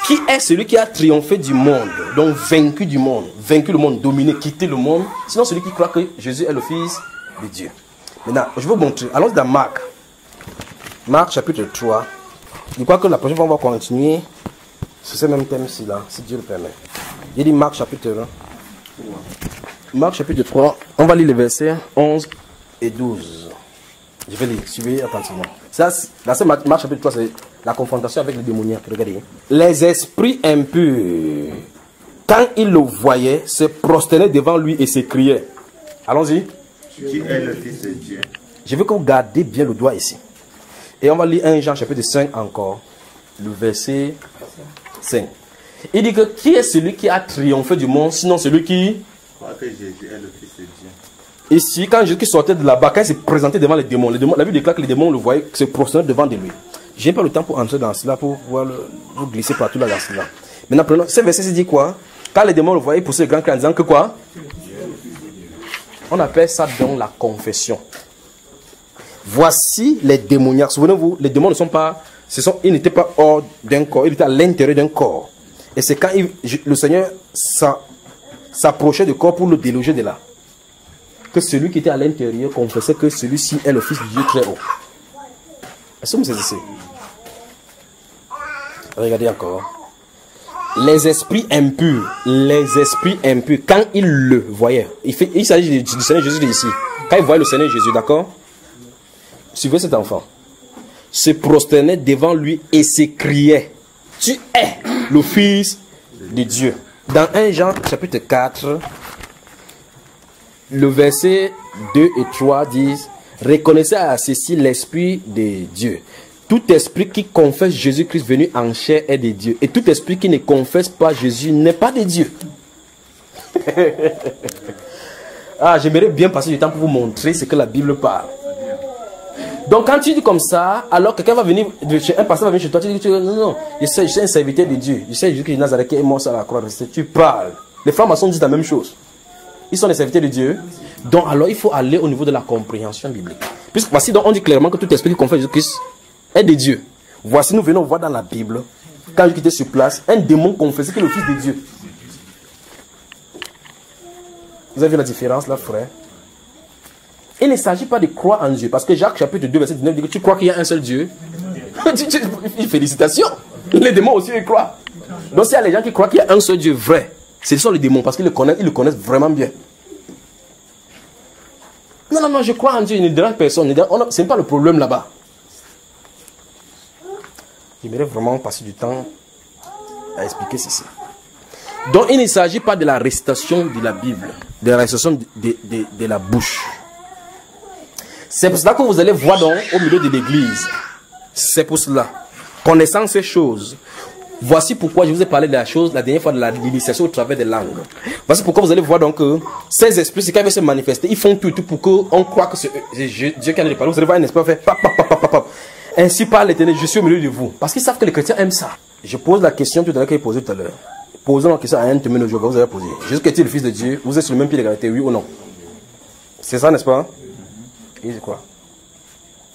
qui est celui qui a triomphé du monde, donc vaincu du monde, vaincu le monde, dominé, quitté le monde, sinon celui qui croit que Jésus est le Fils de Dieu. Maintenant, je vais vous montrer. Allons dans Marc. Marc chapitre 3. Je crois que la prochaine fois, on va continuer sur ce même thème-ci, là, si Dieu le permet. Il dit Marc chapitre 1. Marc chapitre 3, on va lire les versets 11 et 12. Je vais les suivre attentivement. Ça, Marc chapitre 3, c'est la confrontation avec les démoniaques. Regardez. Les esprits impurs, quand ils le voyaient, se prosternaient devant lui et s'écriaient. Allons-y. Qui est le Fils de Dieu? Je veux que vous gardez bien le doigt ici. Et on va lire 1 Jean chapitre 5 encore, le verset 5. Il dit que qui est celui qui a triomphé du monde, sinon celui qui croit que Jésus est le Fils de Dieu. Ici, quand Jésus sortait de là-bas, quand il s'est présenté devant les démons, la Bible déclare que les démons le voyaient, se prosternaient devant de lui. Je n'ai pas le temps pour entrer dans cela, pour pouvoir vous glisser partout là dans cela. Maintenant, prenons, ce verset dit quoi? Quand les démons le voyaient, ils poussaient le grand cri en disant que quoi? On appelle ça donc la confession. Voici les démoniaques. Souvenez-vous, les démons ne sont pas, ils n'étaient pas hors d'un corps, ils étaient à l'intérieur d'un corps. Et c'est quand le Seigneur s'approchait du corps pour le déloger de là, que celui qui était à l'intérieur confessait que celui-ci est le Fils de Dieu très haut. Est-ce que vous saisissez? Regardez encore. Les esprits impurs, quand ils le voyaient, il s'agit du Seigneur Jésus ici. Quand ils voyaient le Seigneur Jésus, d'accord? Suivez cet enfant. Se prosternaient devant lui et s'écriaient: tu es le Fils de Dieu. Dans 1 Jean chapitre 4, le verset 2 et 3 disent: reconnaissez à ceci l'Esprit de Dieu. Tout esprit qui confesse Jésus-Christ venu en chair est de Dieu. Et tout esprit qui ne confesse pas Jésus n'est pas de Dieu. Ah, j'aimerais bien passer du temps pour vous montrer ce que la Bible parle. Donc quand tu dis comme ça, alors quelqu'un va venir, un pasteur va venir chez toi, tu dis non, je suis un serviteur de Dieu. Je sais Jésus-Christ de Nazareth qui est mort sur la croix. Tu parles. Les francs-maçons disent la même chose. Ils sont les serviteurs de Dieu. Donc alors il faut aller au niveau de la compréhension biblique. Puisque voici donc on dit clairement que tout esprit qui confesse Jésus-Christ est de Dieu. Voici, nous venons voir dans la Bible, quand j'étais sur place, un démon confessait que le Fils de Dieu. Vous avez vu la différence là, frère? Il ne s'agit pas de croire en Dieu, parce que Jacques chapitre 2 verset 19 dit que tu crois qu'il y a un seul Dieu. Félicitations. Les démons aussi ils croient. Donc s'il y a les gens qui croient qu'il y a un seul Dieu vrai, ce sont les démons, parce qu'ils le connaissent vraiment bien. Non, je crois en Dieu, il ne dérange personne. Ce n'est pas le problème là-bas. J'aimerais vraiment passer du temps à expliquer ceci. Donc il ne s'agit pas de la récitation de la Bible, de la récitation de la bouche. C'est pour cela que vous allez voir donc au milieu de l'église. C'est pour cela. Connaissant ces choses, Voici pourquoi je vous ai parlé de la chose la dernière fois de l'initiation au travers des langues. Voici pourquoi vous allez voir donc que ces esprits, c'est quand ils veulent se manifester, ils font tout pour qu'on croit que c'est Dieu qui a parlé. Vous allez voir un esprit faire pap, pap, pap, pap, pap. Ainsi parle l'Éternel, je suis au milieu de vous. Parce qu'ils savent que les chrétiens aiment ça. Je pose la question tout à l'heure que j'ai posée tout à l'heure. Posons la question à un témoin de Jéhovah, vous allez poser. Jésus est-il le Fils de Dieu? Vous êtes sur le même pied d'égalité, oui ou non? C'est ça, n'est-ce pas? Et c'est quoi?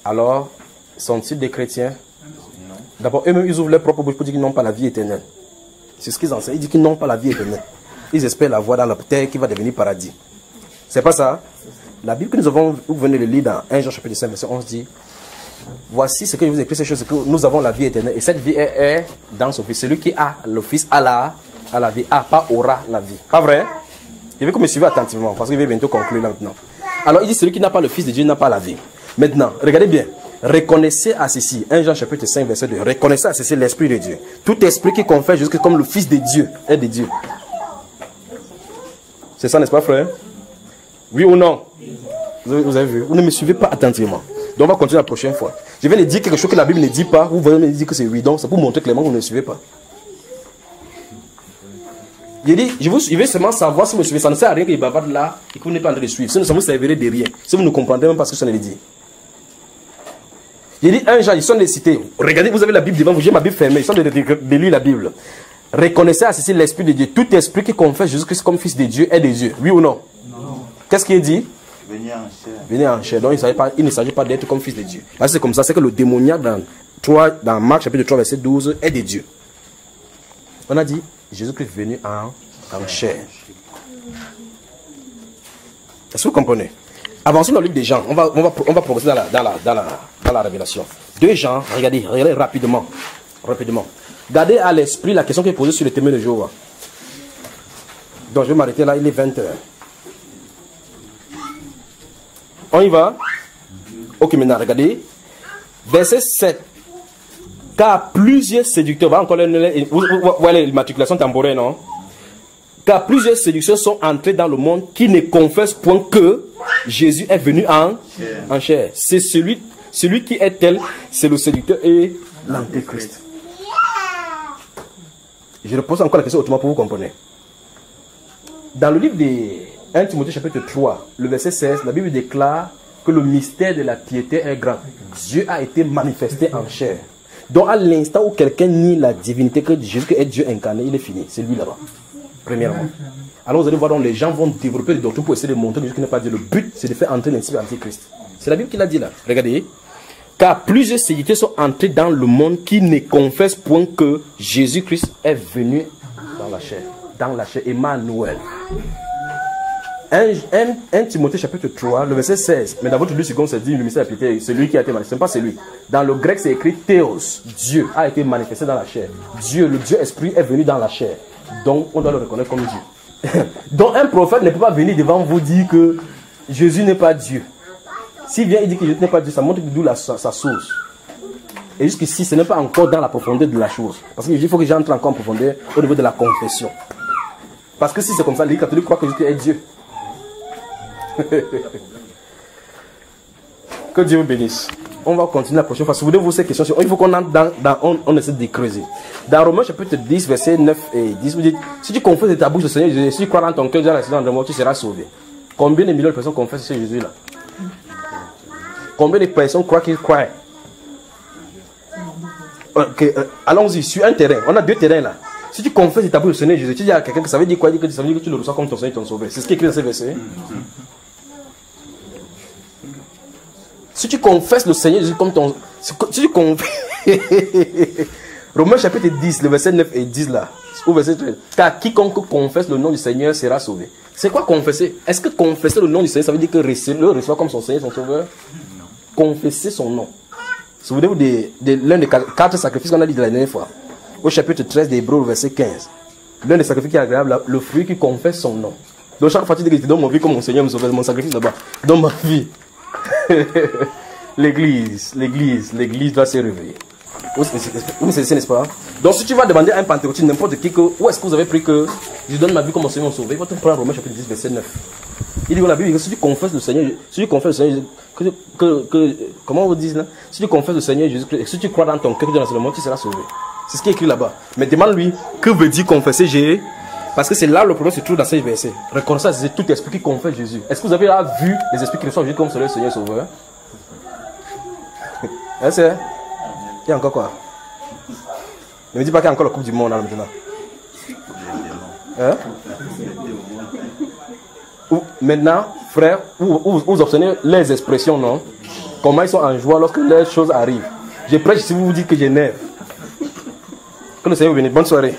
Alors, sont-ils des chrétiens? D'abord, eux-mêmes, ils ouvrent leur propre bouche pour dire qu'ils n'ont pas la vie éternelle. C'est ce qu'ils enseignent. Ils disent qu'ils n'ont pas la vie éternelle. Ils espèrent la voir dans la terre qui va devenir paradis. C'est pas ça? La Bible que nous avons, vous venez de lire dans 1 Jean chapitre 5, verset 11 dit: voici ce que je vous écris, ces choses, c'est que nous avons la vie éternelle. Et cette vie est dans son Fils. Celui qui a le Fils a la vie. A, pas aura la vie. Pas vrai? Il veut que vous me suivez attentivement, parce qu'il va bientôt conclure là maintenant. Alors il dit: celui qui n'a pas le Fils de Dieu n'a pas la vie. Maintenant, regardez bien. Reconnaissez à ceci, 1 Jean chapitre 5 verset 2, reconnaissez à ceci l'Esprit de Dieu. Tout esprit qui confesse Jésus comme le Fils de Dieu est de Dieu. C'est ça, n'est-ce pas, frère? Oui ou non? Vous avez vu? Vous ne me suivez pas attentivement. Donc on va continuer la prochaine fois. Je vais les dire quelque chose que la Bible ne dit pas, vous allez me dire que c'est oui. Donc c'est pour montrer clairement que vous ne me suivez pas. Il dit, je vais seulement savoir si vous me suivez. Ça ne sert à rien qu'il bavarde là et que vous n'êtes pas en train de suivre. Sinon ça vous servirait de rien. Si vous ne comprenez même pas ce que ça veut dire. Il dit, un Jean, ils sont des cités. Regardez, vous avez la Bible devant vous, j'ai ma Bible fermée, ils sont de lire la Bible. Reconnaissez à ceci l'Esprit de Dieu. Tout esprit qui confesse Jésus-Christ comme Fils de Dieu est de Dieu. Oui ou non? Non. Qu'est-ce qu'il dit? Venez en chair. Venez en chair. Donc il ne s'agit pas d'être comme Fils de Dieu. Parce que c'est comme ça, c'est que le démoniaque dans Marc chapitre 3 verset 12 est de Dieu. On a dit, Jésus-Christ est venu en chair. Est-ce que vous comprenez? Avançons dans le livre des Jean. On va progresser dans la révélation. 2 Jean, regardez rapidement. Gardez à l'esprit la question qui est posée sur le témoin de Jéhovah. Donc je vais m'arrêter là, il est 20h. On y va? Ok, maintenant regardez. Verset 7. Car plusieurs séducteurs, vous voyez l'immatriculation temporaire, non? Car plusieurs séductions sont entrées dans le monde qui ne confessent point que Jésus est venu en chair. C'est celui qui est tel, c'est le séducteur et l'antéchrist. Je repose encore la question autrement pour vous comprendre. Dans le livre de 1 Timothée chapitre 3, le verset 16, la Bible déclare que le mystère de la piété est grand. Dieu a été manifesté en chair. Donc à l'instant où quelqu'un nie la divinité que Jésus est Dieu incarné, il est fini. C'est lui là-bas. Premièrement. Alors vous allez voir, donc, les gens vont développer des doctrines pour essayer de montrer que Jésus n'est pas Dieu. Le but, c'est de faire entrer l'esprit antichrist. C'est la Bible qui l'a dit là. Regardez. Car plusieurs séducteurs sont entrés dans le monde qui ne confessent point que Jésus-Christ est venu dans la chair. Dans la chair, Emmanuel. 1 Timothée chapitre 3, le verset 16. Mais dans votre livre second, c'est dit le mystère de la piété, c'est lui qui a été manifesté. Ce n'est pas celui. Dans le grec, c'est écrit Théos. Dieu a été manifesté dans la chair. Dieu, le Dieu esprit, est venu dans la chair. Donc, on doit le reconnaître comme Dieu. Donc, un prophète ne peut pas venir devant vous dire que Jésus n'est pas Dieu. S'il vient et dit que Jésus n'est pas Dieu, ça montre d'où sa source. Et jusqu'ici, ce n'est pas encore dans la profondeur de la chose. Parce qu'il faut que j'entre encore en profondeur au niveau de la confession. Parce que si c'est comme ça, l'Église catholique croit que Jésus est Dieu. Que Dieu vous bénisse. On va continuer la prochaine fois. Si vous voulez vous ces questions, il faut qu'on entre on essaie de creuser. Dans Romains chapitre 10, versets 9 et 10, vous dites, si tu confesses de ta bouche le Seigneur Jésus, si tu crois dans ton cœur dans la saison de mort, tu seras sauvé. Combien de millions de personnes confessent ce Jésus là? Combien de personnes croient qu'ils croient? Allons-y, sur un terrain. On a 2 terrains là. Si tu confesses de ta bouche le Seigneur Jésus, tu dis à quelqu'un que ça veut dire quoi? Ça veut dire que tu le reçois comme ton Seigneur et ton Sauveur. C'est ce qui est écrit dans ces versets. Si tu confesses le Seigneur Jésus comme ton... Si tu confesses... Romains chapitre 10, le verset 9 et 10 là. Au verset 13. Car quiconque confesse le nom du Seigneur sera sauvé. C'est quoi confesser? Est-ce que confesser le nom du Seigneur, ça veut dire que le reçoit comme son Seigneur, son Sauveur? Non. Confesser son nom. Souvenez-vous de l'un des 4 sacrifices qu'on a dit de la dernière fois. Au chapitre 13 des Hébreux, verset 15. L'un des sacrifices qui est agréable, le fruit qui confesse son nom. Donc chaque fois que tu dis que je donne ma vie comme mon Seigneur, mon sacrifice là-bas. Donne ma vie. L'église doit se réveiller. Vous c'est n'est-ce pas? Donc si tu vas demander à un pentecôtiste, n'importe qui, où est-ce que vous avez pris que je donne ma vie comme mon Seigneur, mon Sauveur, il va te prendre Romains chapitre 10, verset 9. Il dit dans la Bible que si tu confesses le Seigneur, comment vous dites là? Si tu confesses le Seigneur Jésus-Christ, si tu crois dans ton cœur que Dieu est dans le monde, tu seras sauvé. C'est ce qui est écrit là-bas. Mais demande-lui, que veut dire confesser Jésus? Parce que c'est là le problème se trouve dans ces versets. Reconnaissance, c'est tout esprit qui confesse Jésus. Est-ce que vous avez là vu les esprits qui reçoivent Jésus comme Seigneur et Sauveur? Hein, c'est? Il y a encore quoi? Ne me dis pas qu'il y a encore la Coupe du Monde là maintenant. Hein? Maintenant, frère, vous obtenez les expressions, non? Comment ils sont en joie lorsque les choses arrivent. Je prêche si vous vous dites que j'énerve. Que le Seigneur vous bénisse. Bonne soirée.